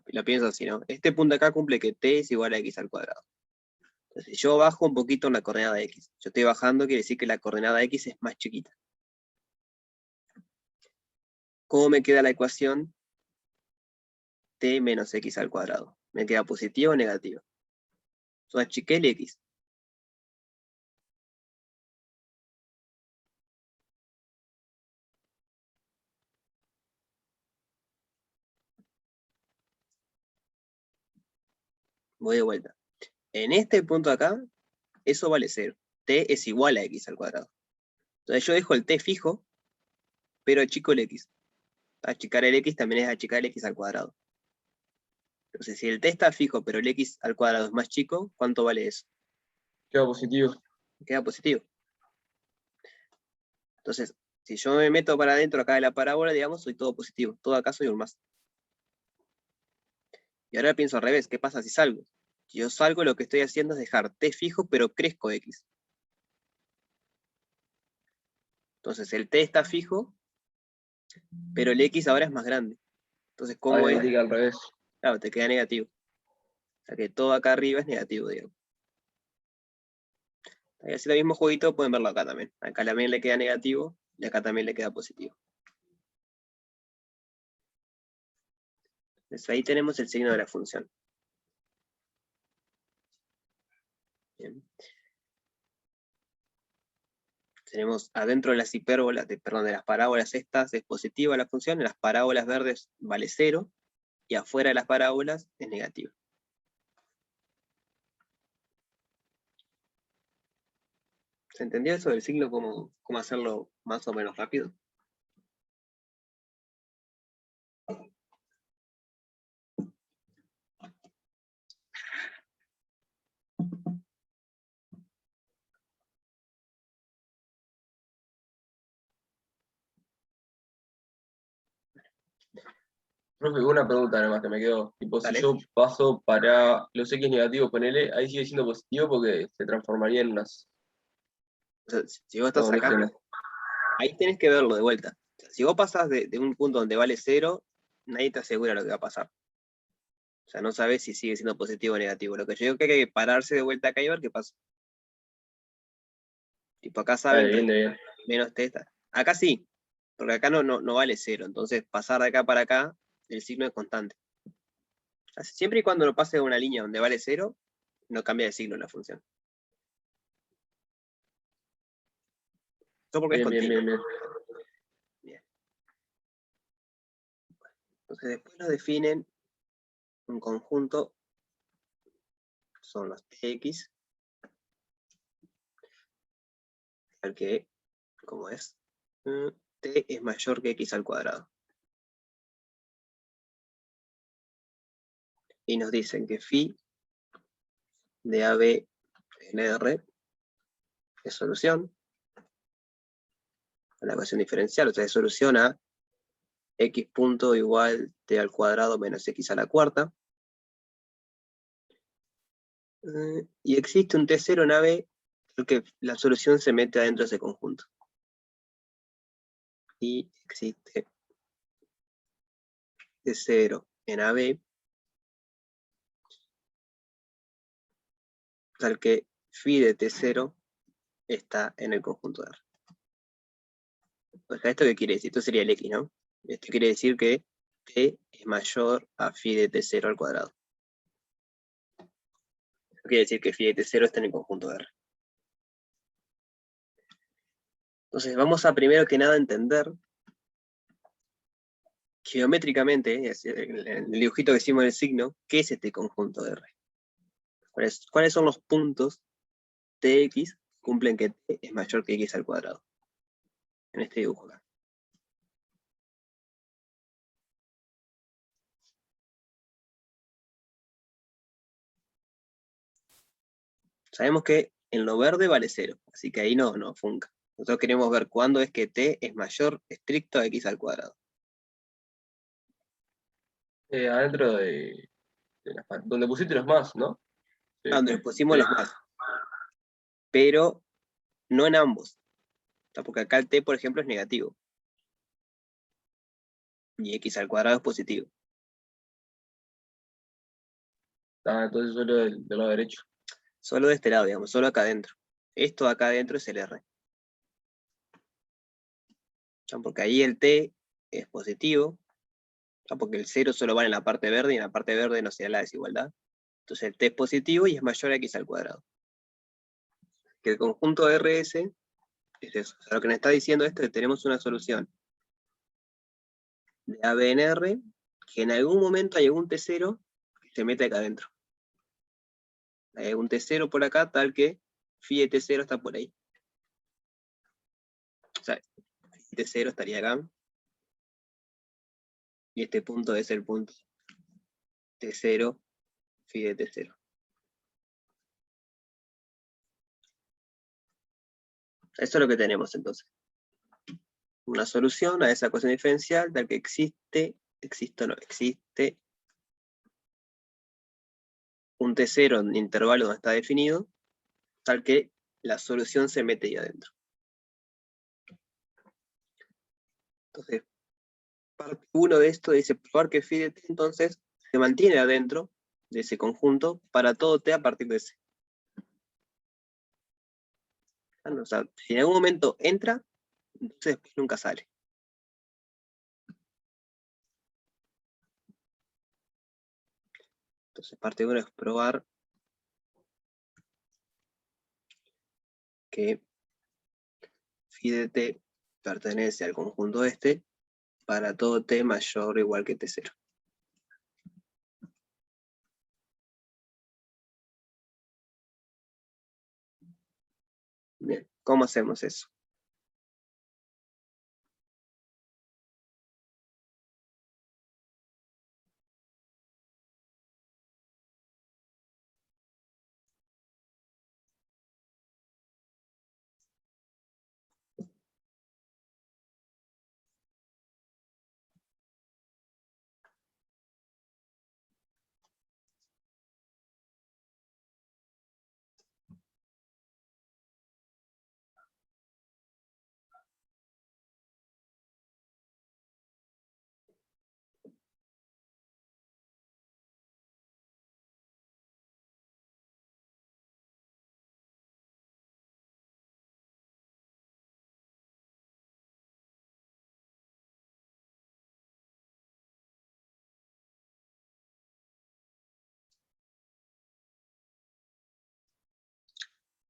Lo pienso así, ¿no? Este punto acá cumple que t es igual a x al cuadrado. Entonces, si yo bajo un poquito en la coordenada x. Yo estoy bajando, quiere decir que la coordenada x es más chiquita. ¿Cómo me queda la ecuación? T menos x al cuadrado. ¿Me queda positivo o negativo? Yo achiqué el x. Voy de vuelta. En este punto acá, eso vale 0. T es igual a x al cuadrado. Entonces yo dejo el t fijo, pero achico el x. Achicar el x también es achicar el x al cuadrado. Entonces, si el t está fijo, pero el x al cuadrado es más chico, ¿cuánto vale eso? Queda positivo. Queda positivo. Entonces, si yo me meto para adentro acá de la parábola, digamos, soy todo positivo. Todo acá soy un más. Y ahora pienso al revés, ¿qué pasa si salgo? Si yo salgo, lo que estoy haciendo es dejar t fijo, pero crezco x. Entonces el t está fijo, pero el x ahora es más grande. Entonces, ¿cómo Ahí es? te queda al revés. Claro, te queda negativo. O sea que todo acá arriba es negativo, digamos. Y así el mismo jueguito pueden verlo acá también. Acá también le queda negativo y acá también le queda positivo. Entonces ahí tenemos el signo de la función. Bien. Tenemos adentro de las hipérbolas, perdón, de las parábolas estas es positiva la función, en las parábolas verdes vale 0 y afuera de las parábolas es negativa. ¿Se entendió eso del signo? ¿Cómo hacerlo más o menos rápido? Profe, una pregunta además que me quedó. Tipo, si Dale. yo paso para los X negativos, ponele, ahí sigue siendo positivo porque se transformaría en unas. O sea, si vos estás No, no acá, entiendo. ahí tenés que verlo de vuelta. O sea, si vos pasás de un punto donde vale 0, nadie te asegura lo que va a pasar. O sea, no sabes si sigue siendo positivo o negativo. Lo que yo digo es que hay que pararse de vuelta acá y ver qué pasa. Tipo, acá saben que Bien. menos t está. Acá sí, porque acá no vale 0. Entonces, pasar de acá para acá, el signo es constante. O sea, siempre y cuando no pase de una línea donde vale 0, no cambia de signo la función. Eso porque es continua. Bien. Bien. Entonces, después nos definen un conjunto, son los tx, al que, ¿cómo es? T es mayor que x al cuadrado. Y nos dicen que phi de AB en R es solución a la ecuación diferencial, o sea, es solución a x punto igual t al cuadrado menos x a la cuarta. Y existe un T0 en AB, porque la solución se mete adentro de ese conjunto. Y existe T0 en AB, tal que phi de T0 está en el conjunto de R. O sea, ¿esto qué quiere decir? Esto sería el X, ¿no? Esto quiere decir que T es mayor a phi de T0 al cuadrado. Esto quiere decir que phi de T0 está en el conjunto de R. Entonces vamos a primero que nada entender geométricamente, el dibujito que hicimos del signo, ¿qué es este conjunto de R? ¿Cuáles son los puntos Tx que cumplen que T es mayor que X al cuadrado? En este dibujo acá. Sabemos que en lo verde vale 0, así que ahí no funca. Nosotros queremos ver cuándo es que T es mayor estricto a X al cuadrado. Adentro donde pusiste los más, ¿no? Sí. Donde pusimos los más. Pero no en ambos. O sea, porque acá el T, por ejemplo, es negativo. Y X al cuadrado es positivo. Entonces solo del lado derecho. Solo de este lado, digamos, solo acá adentro. Esto acá adentro es el R. O sea, porque ahí el T es positivo. O sea, porque el 0 solo vale en la parte verde y en la parte verde no se da la desigualdad. Entonces el T es positivo y es mayor a X al cuadrado. Que el conjunto de RS es eso. O sea, lo que nos está diciendo esto es que tenemos una solución de AB en R, que en algún momento hay algún T0 que se mete acá adentro. Hay algún T0 por acá, tal que phi de T0 está por ahí. O sea, phi de T0 estaría acá. Y este punto es el punto T0, phi de T0. Eso es lo que tenemos entonces. Una solución a esa ecuación diferencial tal que existe un T0 en intervalo donde está definido, tal que la solución se mete ahí adentro. Entonces, parte 1 de esto dice probar que phi de t entonces se mantiene adentro de ese conjunto para todo t a partir de c. O sea, si en algún momento entra, entonces después nunca sale. Entonces, parte 1 es probar que phi de t pertenece al conjunto este para todo t mayor o igual que t0. Bien, ¿cómo hacemos eso?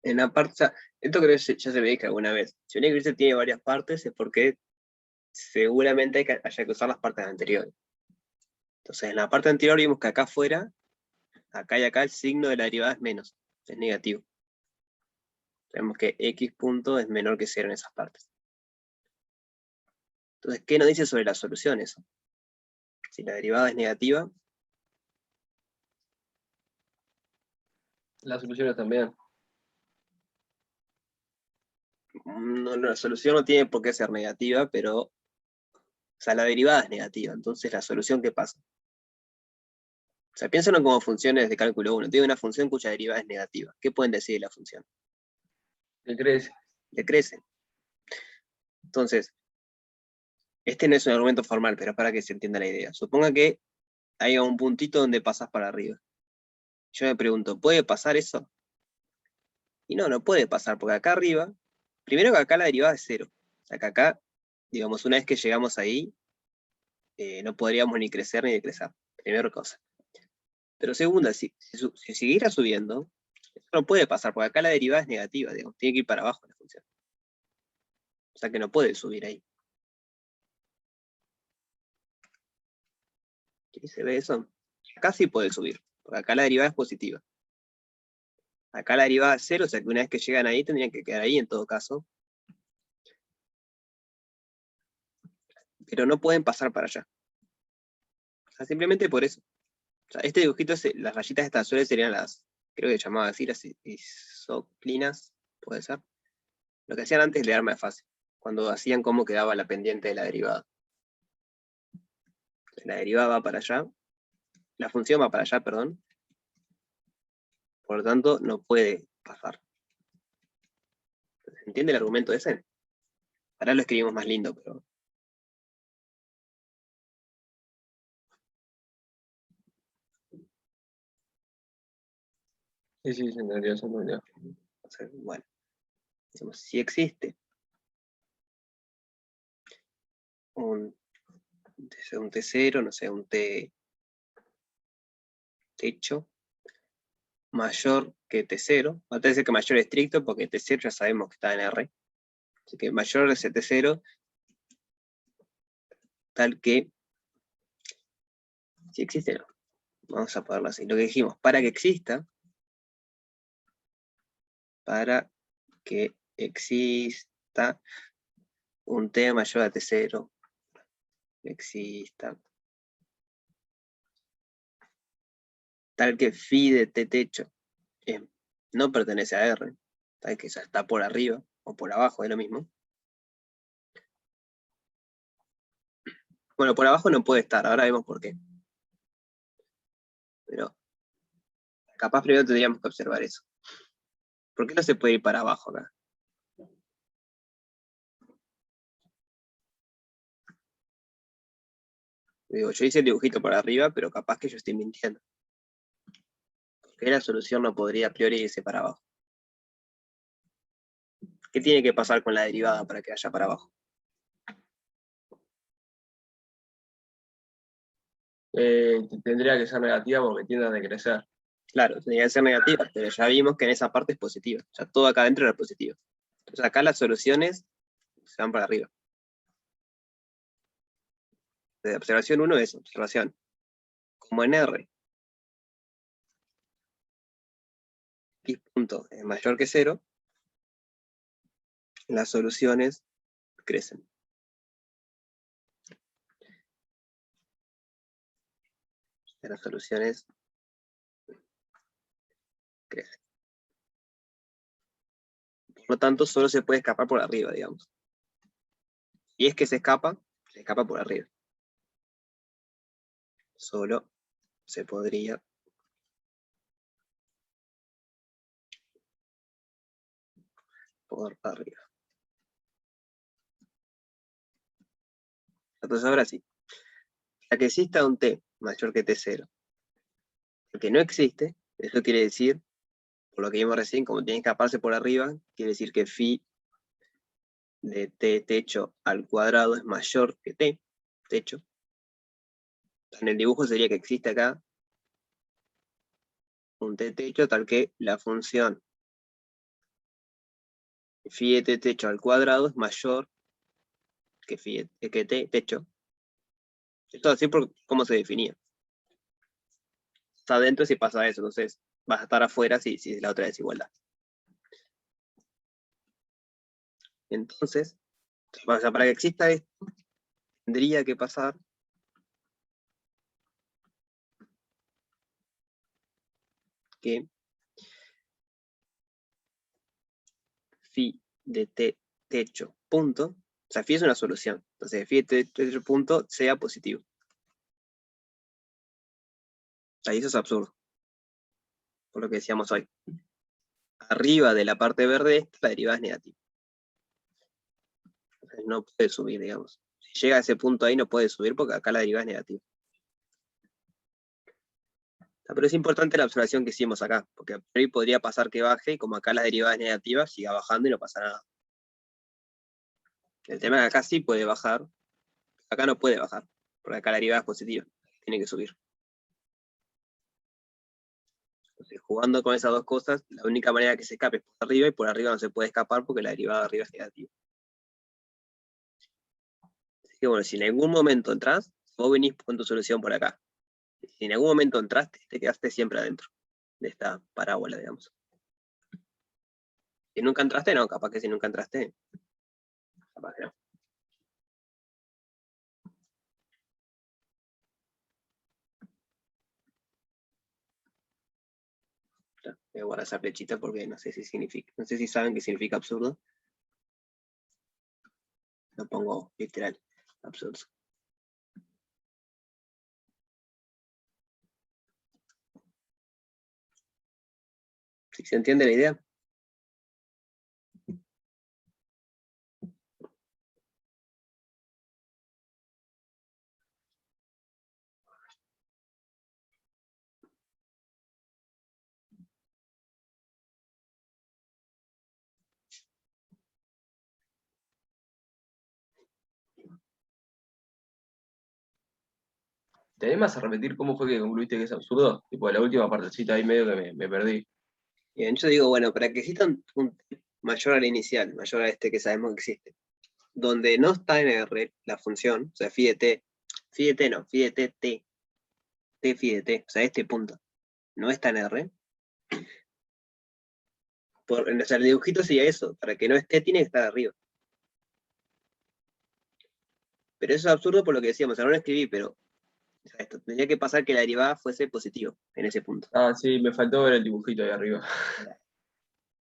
En la parte, o sea, esto creo que ya se me dijo alguna vez. Si una eclipse tiene varias partes es porque seguramente haya que usar las partes anteriores. Entonces, en la parte anterior vimos que acá afuera, acá y acá, el signo de la derivada es menos, es negativo. Sabemos que x punto es menor que 0 en esas partes. Entonces, ¿qué nos dice sobre la solución eso? Si la derivada es negativa, Las soluciones también. la solución no tiene por qué ser negativa, pero, o sea, la derivada es negativa. Entonces, ¿la solución qué pasa? O sea, piénsenlo como funciones de cálculo 1. Tiene una función cuya derivada es negativa. ¿Qué pueden decir de la función? ¿Qué crees? Le crece. Entonces, este no es un argumento formal, pero es para que se entienda la idea. Suponga que haya un puntito donde pasas para arriba. Yo me pregunto, ¿puede pasar eso? Y no, no puede pasar, porque acá arriba, primero que acá la derivada es 0. O sea, que acá, digamos, una vez que llegamos ahí, no podríamos ni crecer ni decrecer. Primera cosa. Pero segunda, si siguiera subiendo, eso no puede pasar, porque acá la derivada es negativa, digamos, tiene que ir para abajo la función. O sea que no puede subir ahí. ¿Qué se ve eso? Acá sí puede subir, porque acá la derivada es positiva. Acá la derivada es 0, o sea que una vez que llegan ahí tendrían que quedar ahí en todo caso. Pero no pueden pasar para allá. O sea, simplemente por eso. O sea, este dibujito, las rayitas estas azules serían las, creo que llamaba así, las isoclinas, puede ser. Lo que hacían antes de arma de fase, cuando hacían cómo quedaba la pendiente de la derivada. La derivada va para allá, la función va para allá, perdón. Por lo tanto, no puede pasar. ¿Entiende el argumento ese? Ahora lo escribimos más lindo, pero... Sí, sí, en realidad son muy lejos. O sea, bueno, decimos, si existe un T0, no sé, un T techo mayor que T0, va a tener que mayor estricto porque T0 ya sabemos que está en R, así que mayor ese T0 tal que, si existe, no, vamos a ponerlo así, lo que dijimos, para que exista un T mayor a T0, exista, tal que phi de T techo no pertenece a R, tal que ya está por arriba o por abajo, es lo mismo. Bueno, por abajo no puede estar, ahora vemos por qué. Pero capaz primero tendríamos que observar eso. ¿Por qué no se puede ir para abajo acá? Digo, yo hice el dibujito por arriba, pero capaz que yo estoy mintiendo. Porque la solución no podría a priori irse para abajo. ¿Qué tiene que pasar con la derivada para que vaya para abajo? Tendría que ser negativa porque tiende a decrecer. Claro, tendría que ser negativa, pero ya vimos que en esa parte es positiva. Ya todo acá adentro era positivo. Entonces acá las soluciones se van para arriba. De observación 1 es observación. Como en R, x punto es mayor que 0, las soluciones crecen. Las soluciones crecen. Por lo tanto, solo se puede escapar por arriba, digamos. Y es que se escapa por arriba. Solo se podría por arriba. Entonces ahora sí. Para que exista un t mayor que t0, porque no existe, eso quiere decir, por lo que vimos recién, como tiene que escaparse por arriba, quiere decir que phi de t techo al cuadrado es mayor que t techo. En el dibujo sería que existe acá un t techo tal que la función phi de t techo al cuadrado es mayor que t techo. Esto así por cómo se definía. Está adentro si pasa eso, entonces vas a estar afuera si es la otra desigualdad. Entonces, o sea, para que exista esto, tendría que pasar que phi de t techo punto, o sea, phi es una solución, entonces phi de t techo punto sea positivo. Ahí eso es absurdo, por lo que decíamos hoy. Arriba de la parte verde, esta, la derivada es negativa. Entonces no puede subir, digamos. Si llega a ese punto ahí, no puede subir porque acá la derivada es negativa. Pero es importante la observación que hicimos acá, porque ahí podría pasar que baje y como acá la derivada es negativa, siga bajando y no pasa nada. El tema es que acá sí puede bajar, acá no puede bajar, porque acá la derivada es positiva, tiene que subir. Entonces, jugando con esas dos cosas, la única manera que se escape es por arriba, y por arriba no se puede escapar porque la derivada de arriba es negativa. Así que bueno, si en algún momento entras, vos venís con tu solución por acá. Si en algún momento entraste, te quedaste siempre adentro de esta parábola, digamos. Si nunca entraste, no, capaz que si nunca entraste, capaz que no. Voy a guardar esa flechita porque no sé si significa, no sé si saben qué significa absurdo. Lo pongo literal, absurdo. ¿Sí se entiende la idea? ¿Te animas a repetir cómo fue que concluiste que es absurdo? Tipo, la última partecita ahí medio que me perdí. Bien, yo digo, bueno, para que exista un t mayor al inicial, mayor a este que sabemos que existe, donde no está en R la función, o sea, phi de t no, phi de t, t phi de t, o sea, este punto, no está en R. O sea, el dibujito sería eso, para que no esté tiene que estar arriba. Pero eso es absurdo por lo que decíamos, ahora no lo escribí, pero o sea, esto, tendría que pasar que la derivada fuese positivo en ese punto. Ah, sí, me faltó ver el dibujito ahí arriba.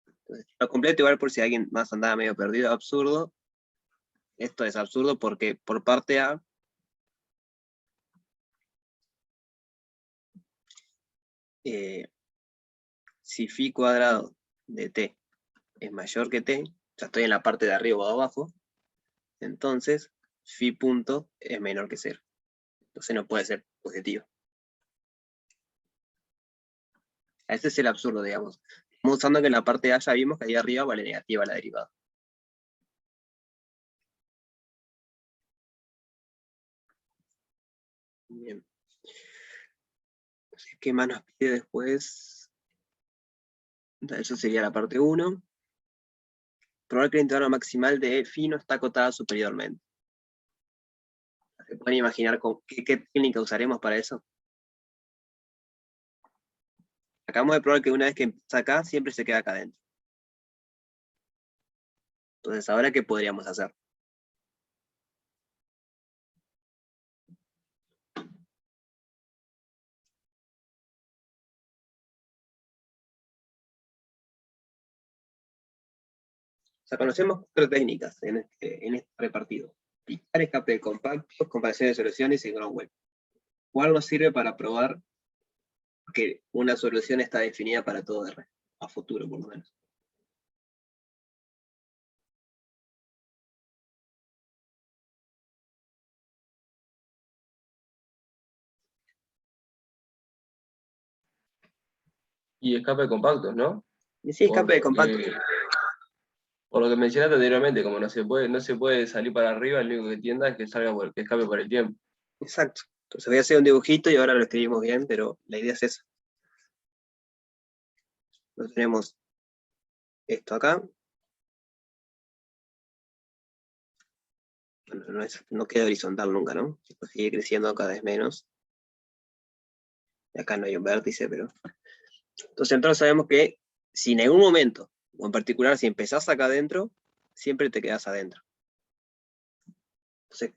Entonces, lo completo igual por si alguien más andaba medio perdido, absurdo. Esto es absurdo porque por parte A, si phi cuadrado de t es mayor que t, ya estoy en la parte de arriba o abajo, entonces phi punto es menor que 0. Entonces no puede ser positivo. Ese es el absurdo, digamos. Estamos usando que en la parte A ya vimos que ahí arriba vale negativa la derivada. Bien. Entonces, ¿qué más nos pide después? Eso sería la parte 1. Probar que la intervalo maximal de phi no está acotada superiormente. ¿Se pueden imaginar qué técnica usaremos para eso? Acabamos de probar que una vez que empieza acá, siempre se queda acá adentro. Entonces, ¿ahora qué podríamos hacer? O sea, conocemos 4 técnicas en este repartido. Picar, escape de compactos, comparación de soluciones y ground web. ¿Cuál nos sirve para probar que una solución está definida para todo R? A futuro, por lo menos. Y escape de compactos, ¿no? Y sí, escape de compactos. Por lo que mencionaste anteriormente, como no se puede salir para arriba, lo único que tienda es que salga que escape por el tiempo. Exacto. Entonces voy a hacer un dibujito y ahora lo escribimos bien, pero la idea es esa. Entonces tenemos esto acá. Bueno, no queda horizontal nunca, ¿no? Sigue creciendo cada vez menos. Y acá no hay un vértice, pero... Entonces nosotros sabemos que si en algún momento, o en particular si empezás acá adentro, siempre te quedás adentro. Entonces,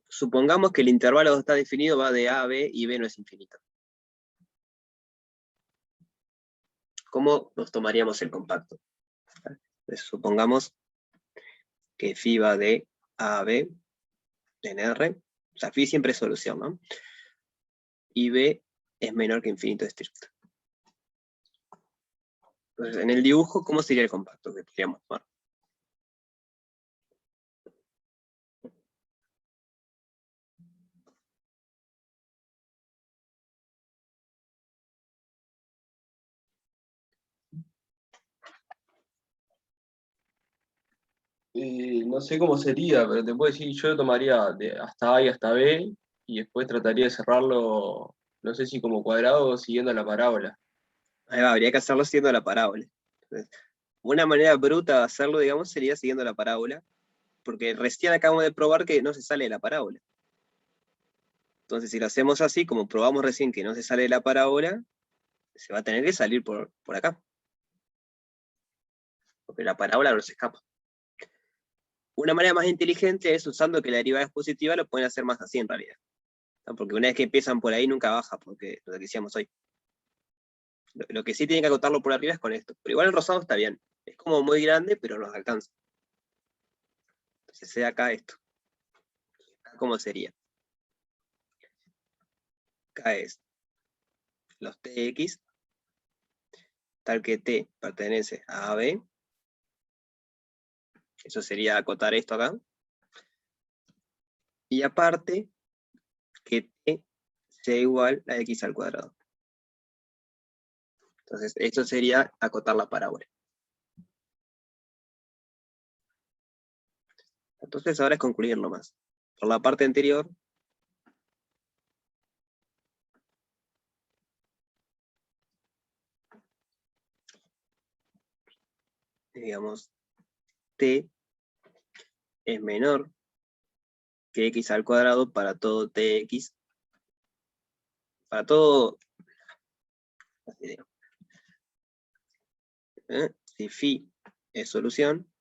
supongamos que el intervalo está definido, va de A a B y B no es infinito. ¿Cómo nos tomaríamos el compacto? Entonces, supongamos que phi va de A a B en R, o sea, phi siempre es solución, ¿no? Y B es menor que infinito estricto. Entonces, en el dibujo, ¿cómo sería el compacto que podríamos tomar? No sé cómo sería, pero te puedo decir, yo lo tomaría de hasta A y hasta B, y después trataría de cerrarlo, no sé si como cuadrado o siguiendo la parábola. Ahí va, habría que hacerlo siguiendo la parábola. Entonces, una manera bruta de hacerlo, digamos, sería siguiendo la parábola, porque recién acabamos de probar que no se sale de la parábola. Entonces, si lo hacemos así, como probamos recién que no se sale de la parábola, se va a tener que salir por acá. Porque la parábola no se escapa. Una manera más inteligente es usando que la derivada es positiva, lo pueden hacer más así en realidad. ¿No? Porque una vez que empiezan por ahí nunca baja, porque lo que decíamos hoy. Lo que sí tiene que acotarlo por arriba es con esto. Pero igual el rosado está bien. Es como muy grande, pero nos alcanza. Entonces se da acá esto. ¿Cómo sería? Acá es los tx, tal que t pertenece a AB. Eso sería acotar esto acá. Y aparte, que t sea igual a x al cuadrado. Entonces, esto sería acotar la parábola. Entonces, ahora es concluirlo más. Por la parte anterior, digamos, t es menor que x al cuadrado para todo tx. Para todo... Si phi es solución,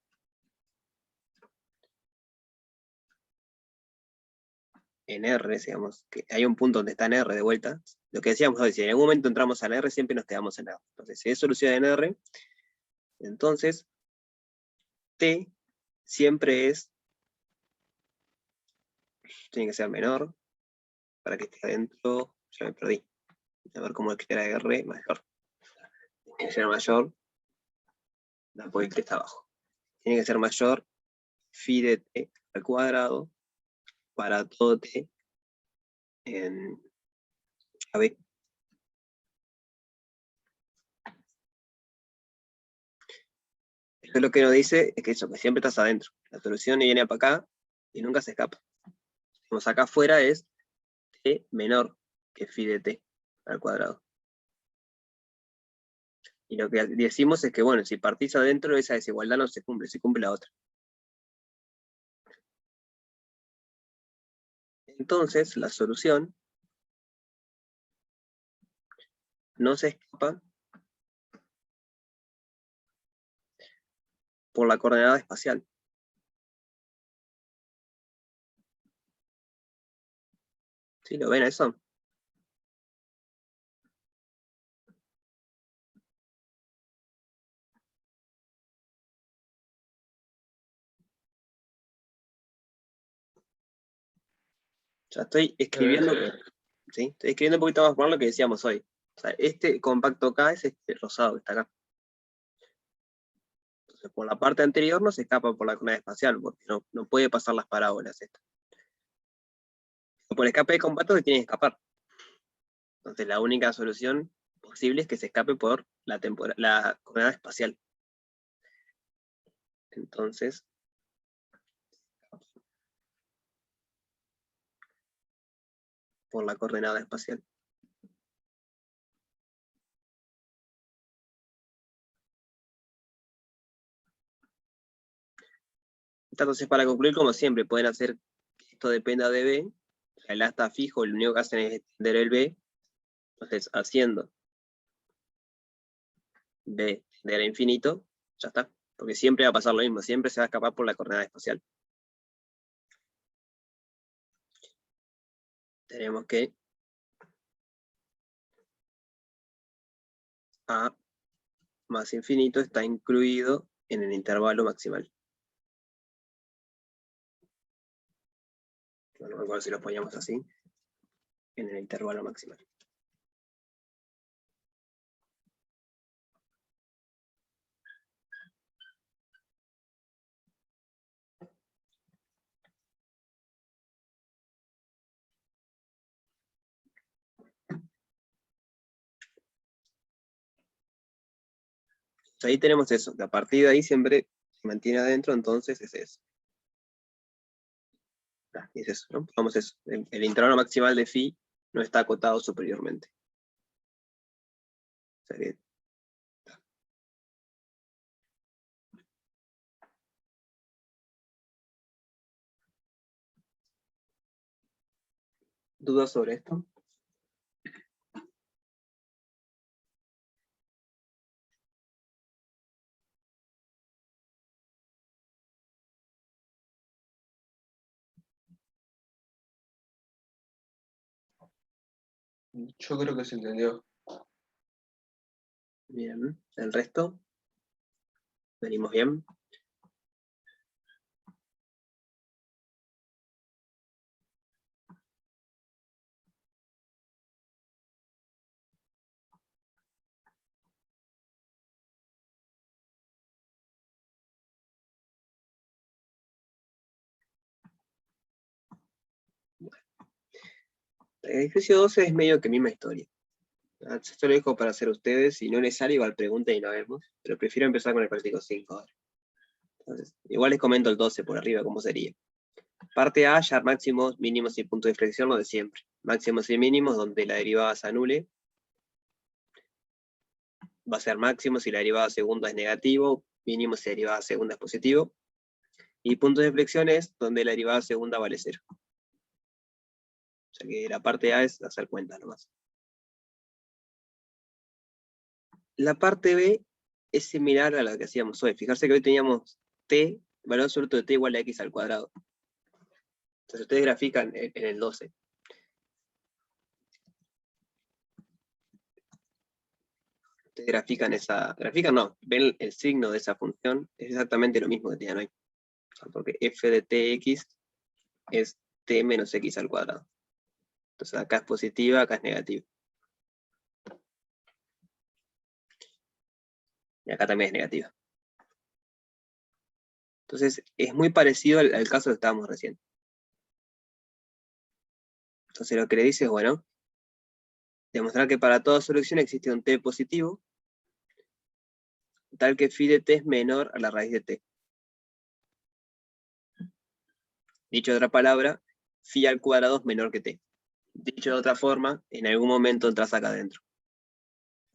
en R, digamos, que hay un punto donde está en R de vuelta, lo que decíamos hoy, si en algún momento entramos en R, siempre nos quedamos en R. Entonces, si es solución en R, entonces T siempre tiene que ser menor, para que esté adentro, ya me perdí. A ver cómo es que era R mayor. Tiene que ser mayor, la porque que está abajo. Tiene que ser mayor phi de T al cuadrado para todo T a B. Esto lo que nos dice es que eso, que siempre estás adentro. La solución viene para acá y nunca se escapa. Como acá afuera es t menor que phi de t al cuadrado. Y lo que decimos es que, bueno, si partís adentro, esa desigualdad no se cumple la otra. Entonces, la solución no se escapa por la coordenada espacial. ¿Sí lo ven eso? Ya estoy escribiendo, ¿sí? Estoy escribiendo un poquito más por lo que decíamos hoy. O sea, este compacto acá es este rosado que está acá. Entonces, por la parte anterior no se escapa por la coordenada espacial, porque no puede pasar las parábolas esta. Por el escape de compacto se tiene que escapar. Entonces, la única solución posible es que se escape por la coordenada espacial. Entonces, por la coordenada espacial. Entonces, para concluir, como siempre, pueden hacer que esto dependa de B. El A está fijo, lo único que hacen es extender el B. Entonces, haciendo B tender a infinito, ya está. Porque siempre va a pasar lo mismo, siempre se va a escapar por la coordenada espacial. Tenemos que A más infinito está incluido en el intervalo maximal. Bueno, igual si lo ponemos así, en el intervalo maximal. Ahí tenemos eso, que a partir de ahí siempre se mantiene adentro, entonces es eso. Es eso, ¿no? Vamos eso. El intervalo maximal de phi no está acotado superiormente. O sea que, ¿dudas sobre esto? Yo creo que se entendió. Bien, el resto, venimos bien. El ejercicio 12 es medio que misma historia. Esto lo dejo para hacer ustedes, si no les sale igual pregunten y lo vemos, pero prefiero empezar con el práctico 5 ahora. Entonces, igual les comento el 12 por arriba, cómo sería. Parte A, hallar máximos, mínimos y puntos de inflexión, lo de siempre. Máximos y mínimos, donde la derivada se anule. Va a ser máximo si la derivada segunda es negativo, mínimo si la derivada segunda es positivo. Y puntos de inflexión es donde la derivada segunda vale 0. O sea que la parte A es hacer cuentas nomás. La parte B es similar a la que hacíamos hoy. Fijarse que hoy teníamos t, valor absoluto de t igual a x al cuadrado. Entonces ustedes grafican en el 12. Ustedes grafican no, ven el signo de esa función, es exactamente lo mismo que tenían hoy. O sea, porque f de tx es t menos x al cuadrado. Entonces acá es positiva, acá es negativa. Y acá también es negativa. Entonces es muy parecido al caso que estábamos recién. Entonces lo que le dice es, bueno, demostrar que para toda solución existe un t positivo, tal que phi de t es menor a la raíz de t. Dicho de otra palabra, phi al cuadrado es menor que t. Dicho de otra forma, en algún momento entras acá adentro.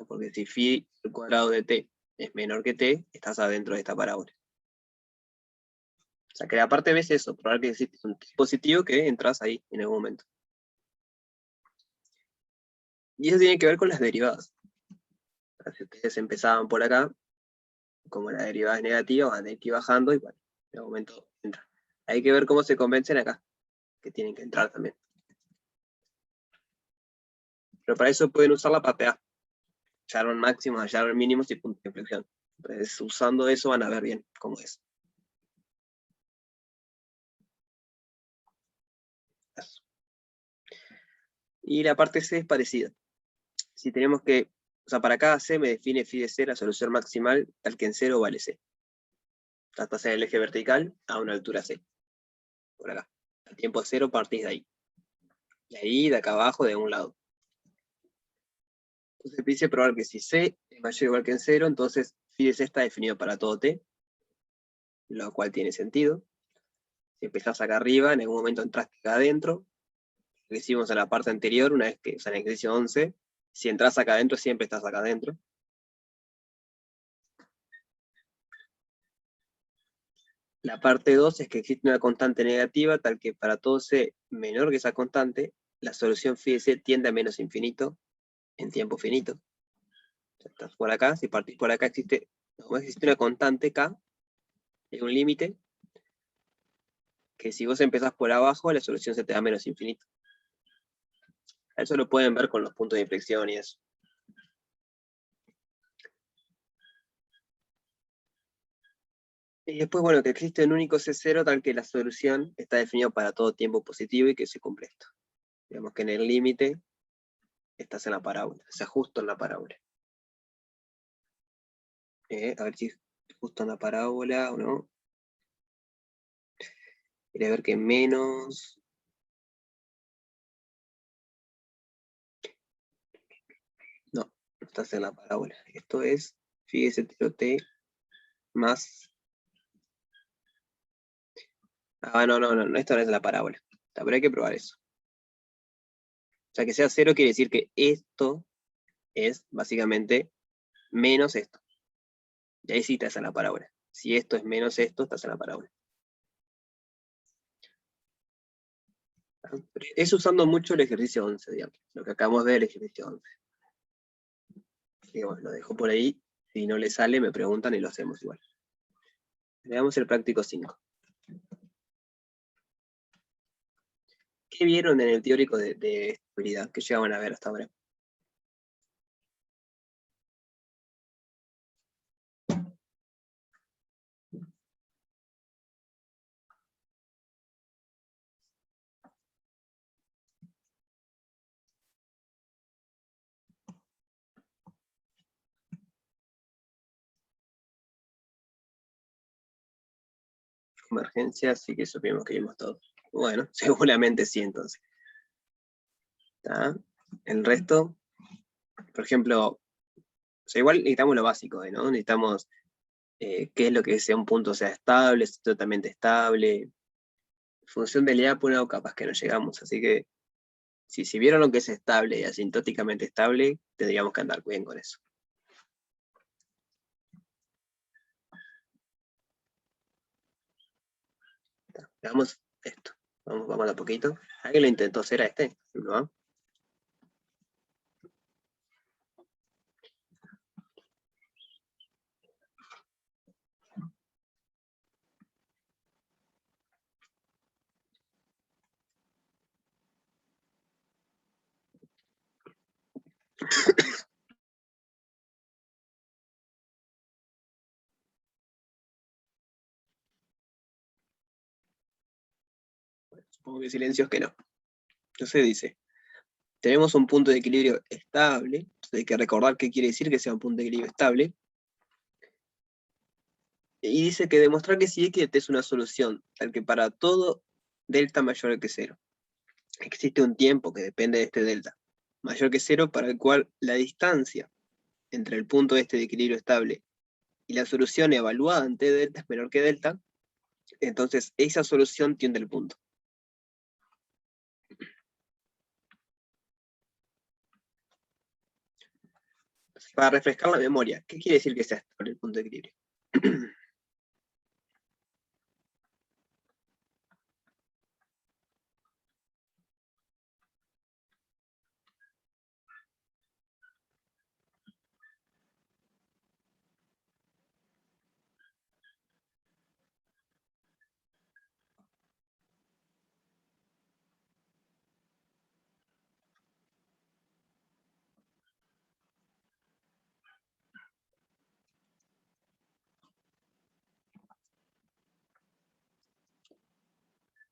Porque si phi al cuadrado de t es menor que t, estás adentro de esta parábola. O sea que la parte B es eso, probar que existe un t positivo que entras ahí en algún momento. Y eso tiene que ver con las derivadas. Si ustedes empezaban por acá, como la derivada es negativa, van a ir bajando y bueno, en algún momento entra. Hay que ver cómo se convencen acá, que tienen que entrar también. Pero para eso pueden usar la parte A. Hallar máximos, hallar mínimos y puntos de inflexión. Entonces, usando eso van a ver bien cómo es. Eso. Y la parte C es parecida. Si tenemos que, o sea, para cada C me define phi de C la solución maximal, tal que en 0 vale C. Hasta hacer el eje vertical a una altura C. Por acá. Al tiempo 0 partís de ahí. De ahí, de acá abajo, de un lado. Entonces dice probar que si C es mayor o igual que en 0, entonces phi de C está definido para todo T, lo cual tiene sentido. Si empezás acá arriba, en algún momento entraste acá adentro. Lo que hicimos en la parte anterior, una vez que, o sea, en el ejercicio 11, si entras acá adentro, siempre estás acá adentro. La parte 2 es que existe una constante negativa, tal que para todo C menor que esa constante, la solución phi de C tiende a menos infinito en tiempo finito. O sea, estás por acá, si partís por acá existe una constante K, hay un límite, que si vos empezás por abajo, la solución se te da menos infinito. Eso lo pueden ver con los puntos de inflexión y eso. Y después, bueno, que existe un único C0 tal que la solución está definida para todo tiempo positivo y que se cumple esto. Digamos que en el límite estás en la parábola, o sea, justo en la parábola. A ver si es justo en la parábola o no. Quería ver que menos... No, no estás en la parábola. Esto es, fíjese, tiro T más... Ah, no, esto no es la parábola. Pero hay que probar eso. O sea, que sea 0 quiere decir que esto es básicamente menos esto. Y ahí sí estás en la parábola. Si esto es menos esto, estás en la parábola. Es usando mucho el ejercicio 11, digamos. Lo que acabamos de ver, el ejercicio 11. Y bueno, lo dejo por ahí. Si no le sale, me preguntan y lo hacemos igual. Veamos el práctico 5. ¿Qué vieron en el teórico de estabilidad que llegaban a ver hasta ahora? Convergencia, sí que supimos que vimos todo. Bueno, seguramente sí, entonces. ¿Está? El resto, por ejemplo, o sea, igual necesitamos lo básico, ¿no? Necesitamos qué es lo que sea un punto sea estable, es totalmente estable. En función del Lyapunov capaz que no llegamos, así que si vieron lo que es estable y asintóticamente estable, tendríamos que andar bien con eso. Veamos esto. Vamos a poquito. ¿Alguien lo intentó hacer a este? ¿No? Supongo que silencios que no. Entonces dice, tenemos un punto de equilibrio estable, entonces hay que recordar qué quiere decir que sea un punto de equilibrio estable. Y dice que demostrar que si X es una solución, tal que para todo delta mayor que 0. existe un tiempo que depende de este delta, mayor que 0, para el cual la distancia entre el punto este de equilibrio estable y la solución evaluada en t delta es menor que delta, entonces esa solución tiende al punto. Para refrescar la memoria, ¿qué quiere decir que sea estable el punto de equilibrio?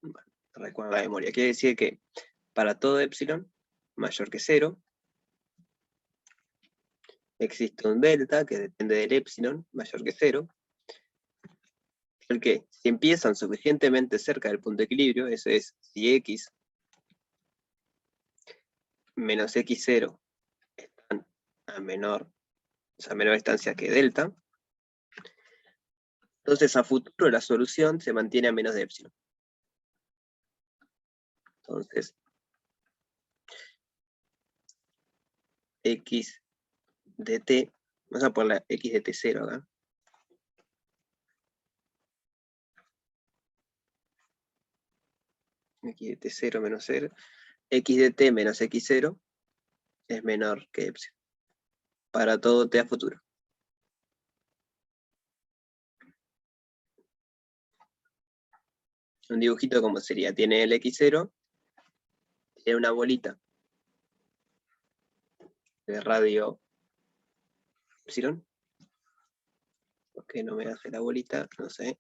Bueno, recuerda la memoria. Quiere decir que para todo epsilon mayor que 0, existe un delta que depende del epsilon mayor que 0, el que si empiezan suficientemente cerca del punto de equilibrio, eso es, si x menos x0 están a menor distancia que delta, entonces a futuro la solución se mantiene a menos de epsilon. Entonces, x de t, vamos a poner la x de t0 acá. X de t0 menos 0. X de t menos x0 es menor que epsilon. Para todo t a futuro. Un dibujito como sería, tiene el x0, tiene una bolita de radio epsilon. ¿Por qué no me hace la bolita? No sé.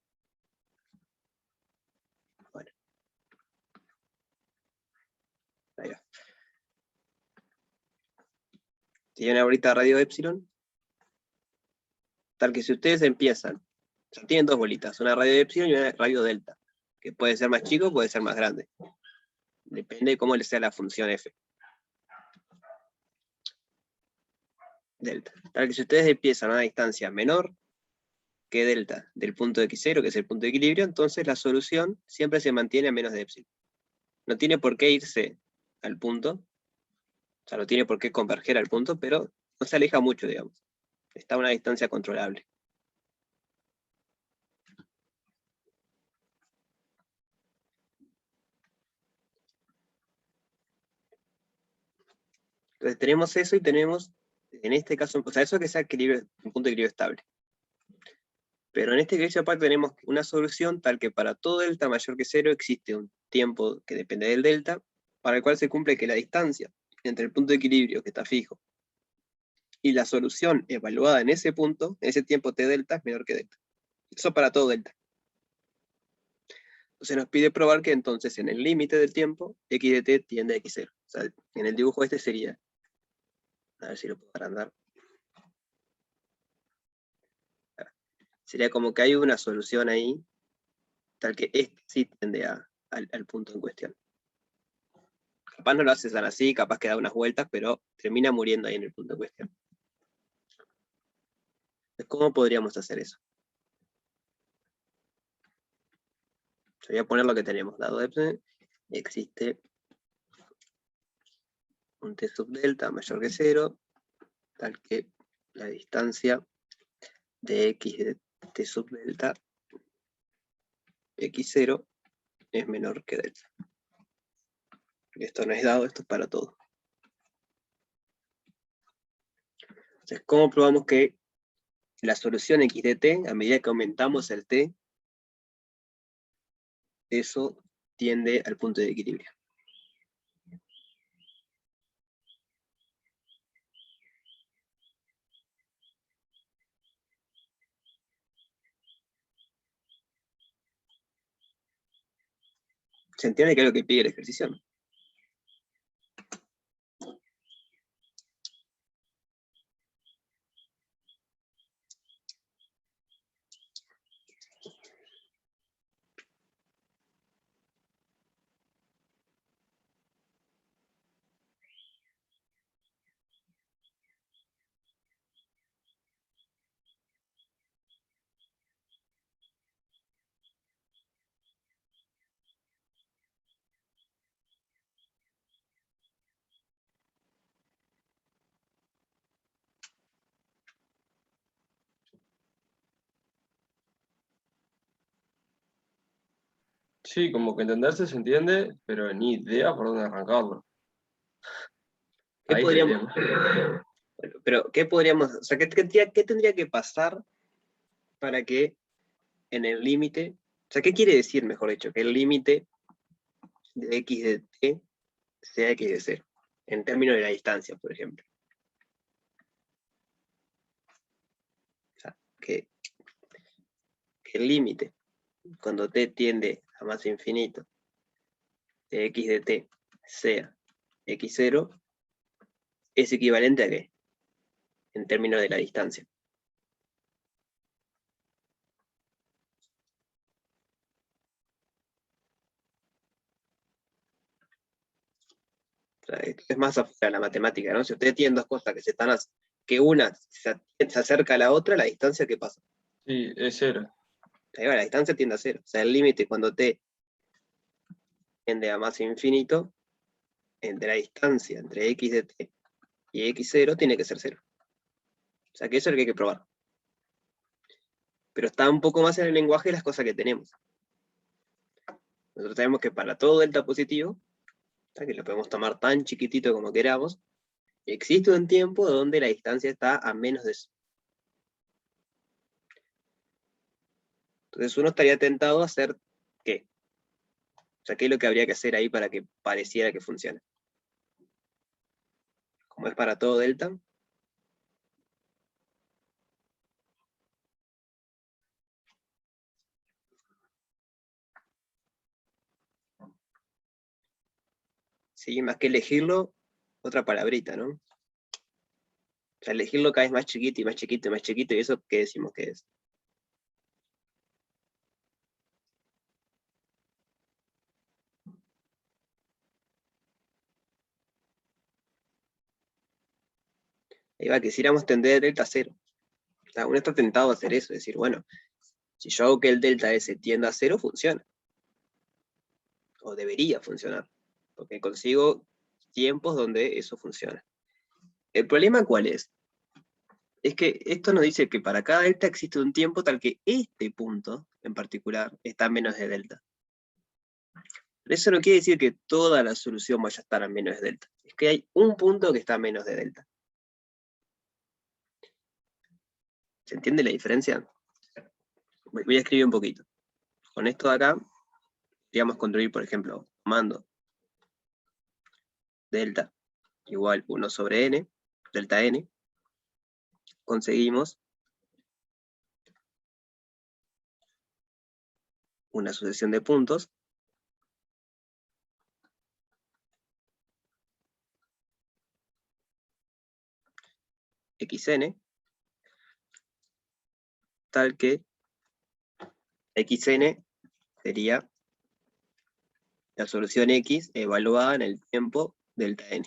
Bueno. Ahí va. Tiene una bolita de radio epsilon, tal que si ustedes empiezan, o sea, tienen dos bolitas, una radio epsilon y una radio delta, que puede ser más chico o puede ser más grande. Depende de cómo le sea la función f. Delta. Tal que si ustedes empiezan a una distancia menor que delta del punto de x0, que es el punto de equilibrio, entonces la solución siempre se mantiene a menos de epsilon. No tiene por qué irse al punto, o sea, no tiene por qué converger al punto, pero no se aleja mucho, digamos. Está a una distancia controlable. Entonces tenemos eso y tenemos, en este caso, o sea, eso que sea equilibrio, un punto de equilibrio estable. Pero en este ejercicio aparte tenemos una solución tal que para todo delta mayor que 0 existe un tiempo que depende del delta, para el cual se cumple que la distancia entre el punto de equilibrio, que está fijo, y la solución evaluada en ese punto, en ese tiempo t delta, es menor que delta. Eso para todo delta. Entonces nos pide probar que entonces en el límite del tiempo, x de t tiende a x0. O sea, en el dibujo este sería, a ver si lo puedo agrandar. Sería como que hay una solución ahí, tal que este sí tiende al punto en cuestión. Capaz no lo haces tan así, capaz que da unas vueltas, pero termina muriendo ahí en el punto en cuestión. Entonces, ¿cómo podríamos hacer eso? Yo voy a poner lo que tenemos. Dado epsilon, existe un t sub delta mayor que 0, tal que la distancia de x de t sub delta x0 es menor que delta. Esto no es dado, esto es para todo. Entonces, ¿cómo probamos que la solución x de t, a medida que aumentamos el t, eso tiende al punto de equilibrio? ¿Se entiende qué es lo que pide el ejercicio? Sí, como que entenderse se entiende, pero ni idea por dónde arrancarlo. ¿Qué Ahí está el podríamos, tema. bueno, pero qué podríamos, o sea, qué tendría que pasar para que en el límite, o sea, qué quiere decir, mejor dicho, que el límite de x de t sea x de 0, en términos de la distancia, por ejemplo? O sea, que el límite, cuando t tiende a más infinito, de x de t sea x0, es equivalente a qué, en términos de la distancia. O sea, esto es más afuera de la matemática, ¿no? Si ustedes tienen dos cosas que que una se acerca a la otra, la distancia, ¿qué pasa? Sí, es cero. Ahí va, la distancia tiende a 0. O sea, el límite cuando t tiende a más infinito, entre la distancia entre x de t y x0 tiene que ser 0. O sea, que eso es lo que hay que probar. Pero está un poco más en el lenguaje de las cosas que tenemos. Nosotros sabemos que para todo delta positivo, o sea, que lo podemos tomar tan chiquitito como queramos, existe un tiempo donde la distancia está a menos de eso. Entonces uno estaría tentado a hacer ¿qué? O sea, ¿qué es lo que habría que hacer ahí para que pareciera que funcione? Como es para todo delta, ¿sí? Más que elegirlo, otra palabrita, ¿no? O sea, elegirlo cada vez más chiquito y más chiquito y más chiquito, y eso, ¿qué decimos que es? Ahí va, quisiéramos tender delta a 0. O sea, uno está tentado a hacer eso, decir, bueno, si yo hago que el delta S tienda a 0, funciona. O debería funcionar. Porque consigo tiempos donde eso funciona. ¿El problema cuál es? Es que esto nos dice que para cada delta existe un tiempo tal que este punto, en particular, está a menos de delta. Pero eso no quiere decir que toda la solución vaya a estar a menos de delta. Es que hay un punto que está a menos de delta. ¿Se entiende la diferencia? Voy a escribir un poquito. Con esto de acá, podríamos construir, por ejemplo, tomando delta igual 1 sobre n, delta n, conseguimos una sucesión de puntos xn, tal que xn sería la solución x evaluada en el tiempo delta n.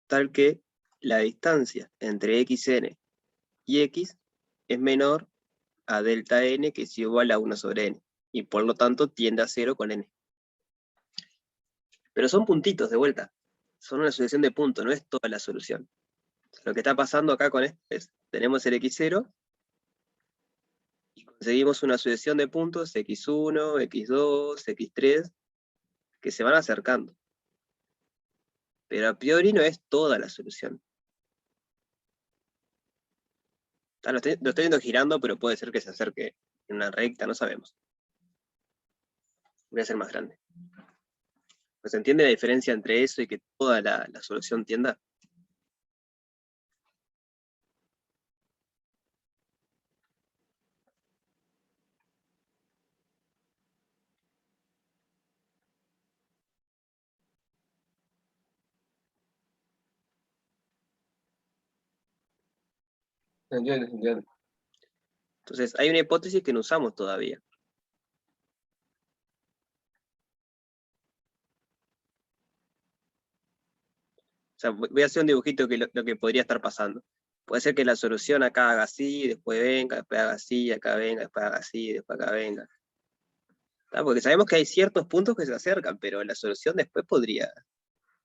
Tal que la distancia entre xn y x es menor a delta n, que es igual a 1 sobre n, y por lo tanto tiende a 0 con n. Pero son puntitos de vuelta, son una sucesión de puntos, no es toda la solución. Lo que está pasando acá con esto es, tenemos el x0, y conseguimos una sucesión de puntos x1, x2, x3, que se van acercando. Pero a priori no es toda la solución. Lo estoy viendo girando, pero puede ser que se acerque en una recta, no sabemos. Voy a hacer más grande. ¿Pues se entiende la diferencia entre eso y que toda la solución tienda? ¿Se entiende? ¿Se entiende? Entonces, hay una hipótesis que no usamos todavía. O sea, voy a hacer un dibujito que lo que podría estar pasando. Puede ser que la solución acá haga así, después venga, después haga así, acá venga, después haga así, después acá venga. Porque sabemos que hay ciertos puntos que se acercan, pero la solución después podría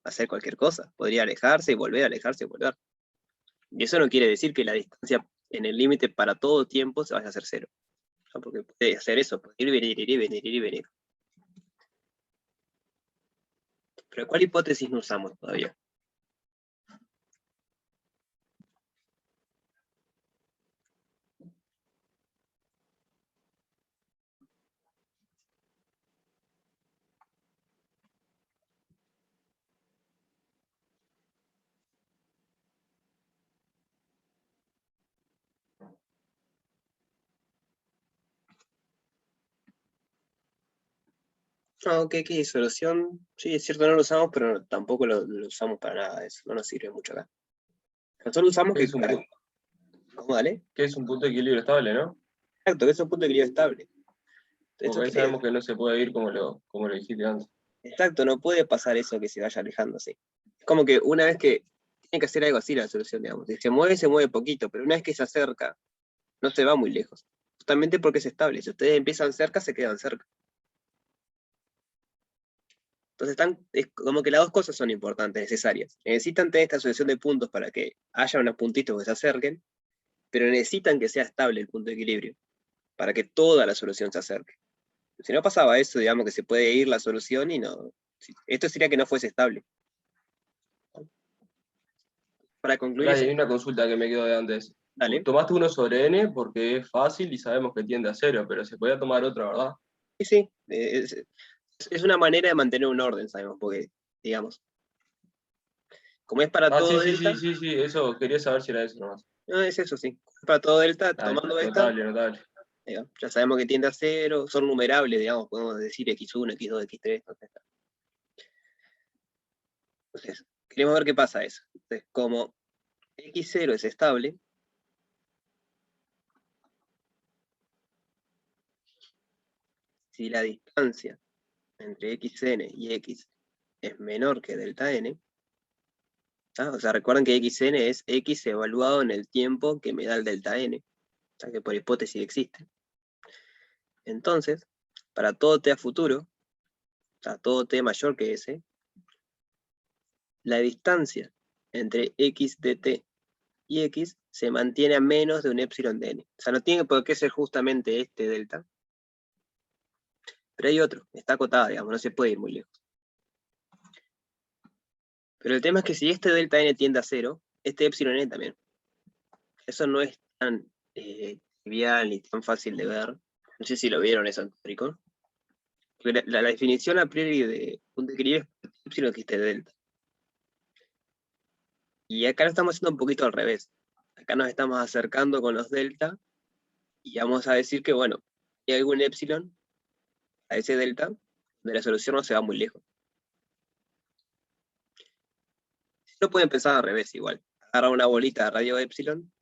hacer cualquier cosa. Podría alejarse y volver, alejarse y volver. Y eso no quiere decir que la distancia en el límite para todo tiempo se vaya a hacer 0. sea, porque puede hacer eso, puede ir y venir, ir y venir, ir y venir. Pero ¿cuál hipótesis no usamos todavía? Ah, ok, ¿qué solución? Sí, es cierto, no lo usamos, pero tampoco lo usamos para nada eso, no nos sirve mucho acá. Nosotros usamos ¿Qué que... es un, ¿Cómo, dale? qué es un punto de equilibrio estable, no? Exacto, que es un punto de equilibrio estable. Porque Esto ahí quiere... sabemos que no se puede ir como lo dijiste antes. Exacto, no puede pasar eso que se vaya alejando así. Es como que una vez que tiene que hacer algo así la solución, digamos. Si se mueve poquito, pero una vez que se acerca, no se va muy lejos. Justamente porque es estable. Si ustedes empiezan cerca, se quedan cerca. Entonces es como que las dos cosas son importantes, necesarias. Necesitan tener esta asociación de puntos para que haya unos puntitos que se acerquen, pero necesitan que sea estable el punto de equilibrio, para que toda la solución se acerque. Si no pasaba eso, digamos que se puede ir la solución y no... Esto sería que no fuese estable. Para concluir, Pará, y hay una consulta que me quedó de antes. dale. Tomaste uno sobre n porque es fácil y sabemos que tiende a cero, pero se podía tomar otra, ¿verdad? Sí, sí, es una manera de mantener un orden, sabemos, porque, digamos, como es para Ah, todo sí, sí, sí, delta, sí, sí, eso, quería saber si era eso nomás. no es eso, sí. Es para todo delta, Dale, tomando esta, notable, notable. ya sabemos que tiende a cero, son numerables, digamos, podemos decir x1, x2, x3, entonces, queremos ver qué pasa eso. Entonces, como x0 es estable, si la distancia entre xn y x es menor que delta n, ¿ah? O sea, recuerden que xn es x evaluado en el tiempo que me da el delta n, o sea que por hipótesis existe. Entonces, para todo t a futuro, o sea, todo t mayor que s, la distancia entre x de t y x se mantiene a menos de un epsilon de n. O sea, no tiene por qué ser justamente este delta, pero hay otro, está acotada, digamos, no se puede ir muy lejos. Pero el tema es que si este delta n tiende a cero, este epsilon n también. Eso no es tan trivial ni tan fácil de ver. No sé si lo vieron eso en teórico. Porque la definición a priori de punto de equilibrio es epsilon existe de delta. Y acá lo estamos haciendo un poquito al revés. Acá nos estamos acercando con los delta y vamos a decir que, bueno, hay algún epsilon a ese delta, de la solución no se va muy lejos. Si no pueden pensar al revés igual. Agarrar una bolita de radio epsilon.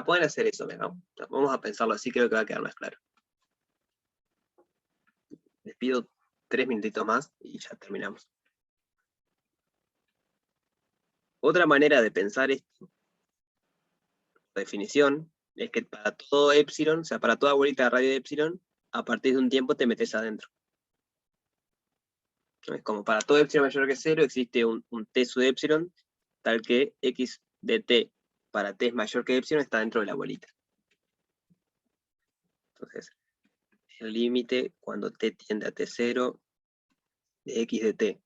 Pueden hacer eso, ¿no? Vamos a pensarlo así, creo que va a quedar más claro. Les pido 3 minutitos más y ya terminamos. Otra manera de pensar esto, definición, es que para todo epsilon, o sea, para toda bolita de radio epsilon, a partir de un tiempo te metes adentro. Es como para todo epsilon mayor que 0 existe un t sub epsilon, tal que x de t para t es mayor que epsilon está dentro de la bolita. Entonces, el límite cuando t tiende a t0 de x de t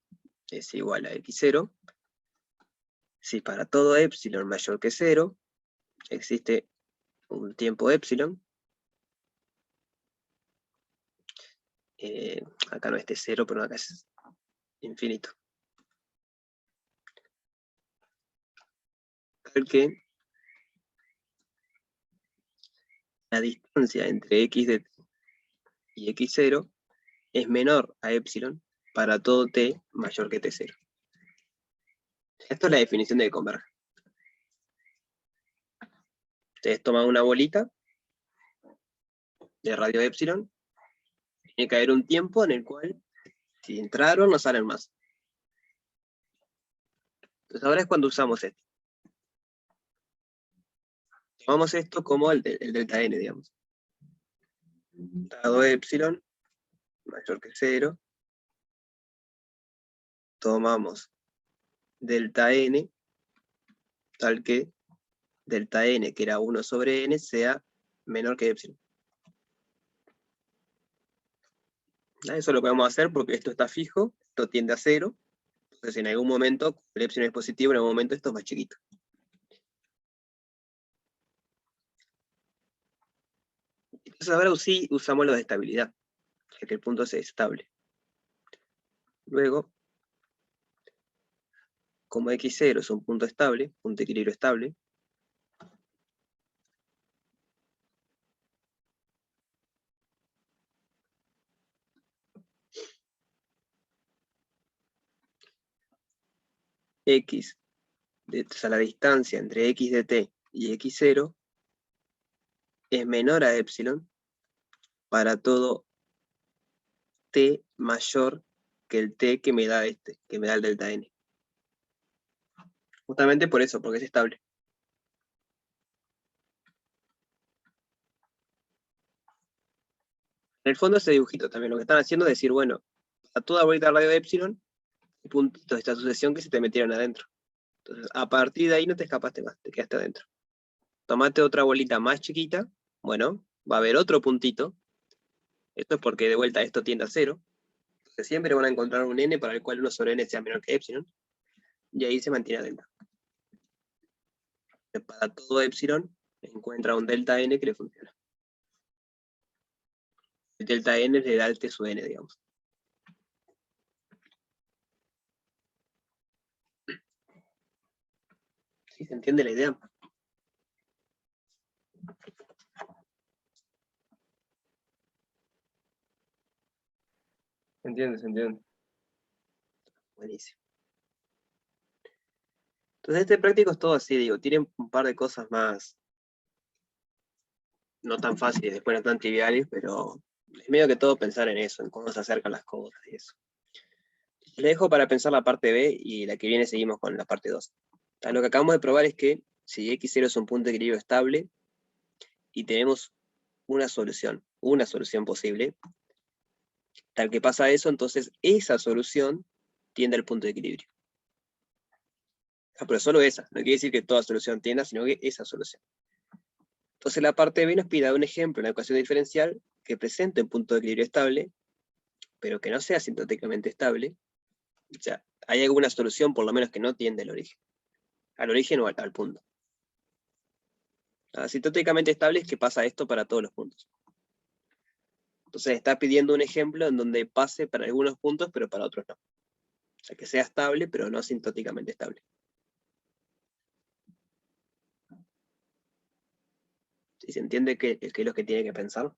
es igual a x0, si para todo epsilon mayor que 0 existe un tiempo epsilon, acá no es t0, pero acá es infinito. Tal que la distancia entre x de t y x0 es menor a epsilon para todo t mayor que t0. Esto es la definición de que converge. Ustedes toman una bolita de radio epsilon, tiene que haber un tiempo en el cual, si entraron, no salen más. Entonces ahora es cuando usamos esto. Tomamos esto como el delta n, digamos. Dado epsilon mayor que 0, tomamos delta n, tal que delta n, que era 1 sobre n, sea menor que epsilon. Eso lo podemos hacer porque esto está fijo, esto tiende a 0, entonces en algún momento el epsilon es positivo, en algún momento esto es más chiquito. Entonces ahora sí usamos lo de estabilidad, ya que el punto es estable. Luego, como x0 es un punto estable, punto de equilibrio estable, x, o sea, la distancia entre x de t y x0 es menor a epsilon para todo t mayor que el t que me da que me da el delta n. Justamente por eso, porque es estable. En el fondo ese dibujito también lo que están haciendo es decir, bueno, a toda vuelta radio de epsilon, puntitos de esta sucesión que se te metieron adentro. Entonces, a partir de ahí no te escapaste más, te quedaste adentro. Tomate otra bolita más chiquita, bueno, va a haber otro puntito. Esto es porque de vuelta esto tiende a 0. Entonces siempre van a encontrar un n para el cual 1 sobre n sea menor que epsilon. Y ahí se mantiene adentro. Para todo epsilon encuentra un delta n que le funciona. El delta n le da el t sub n, digamos. ¿Sí se entiende la idea? Se entiende, se entiende. Buenísimo. Entonces este práctico es todo así, digo, tiene un par de cosas más, no tan fáciles, después no tan triviales, pero es medio que todo pensar en eso, en cómo se acercan las cosas y eso. Les dejo para pensar la parte B y la que viene seguimos con la parte 2. Lo que acabamos de probar es que si x0 es un punto de equilibrio estable y tenemos una solución posible, tal que pasa eso, entonces esa solución tiende al punto de equilibrio. Pero solo esa, no quiere decir que toda solución tienda, sino que esa solución. Entonces la parte B nos pide un ejemplo, una ecuación diferencial que presente un punto de equilibrio estable, pero que no sea asintóticamente estable. O sea, hay alguna solución por lo menos que no tiende al origen o al punto. Asintóticamente estable es que pasa esto para todos los puntos. Entonces está pidiendo un ejemplo en donde pase para algunos puntos, pero para otros no. O sea, que sea estable, pero no asintóticamente estable. ¿Sí se entiende qué es lo que tiene que pensar?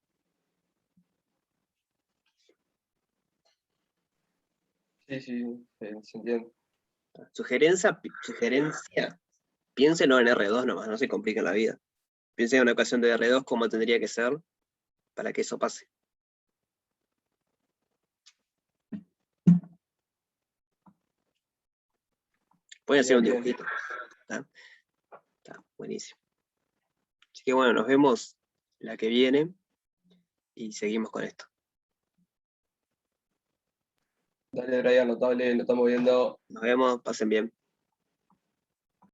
Sí, sí, se entiende. Sugerencia, piénselo en R2 nomás, no se complica la vida. Piensen en una ecuación de R2 cómo tendría que ser para que eso pase. Pueden hacer un Bien, bien. dibujito. Está buenísimo. Así que bueno, nos vemos la que viene y seguimos con esto. Dale, Brian, notable, nos estamos viendo. Nos vemos, pasen bien.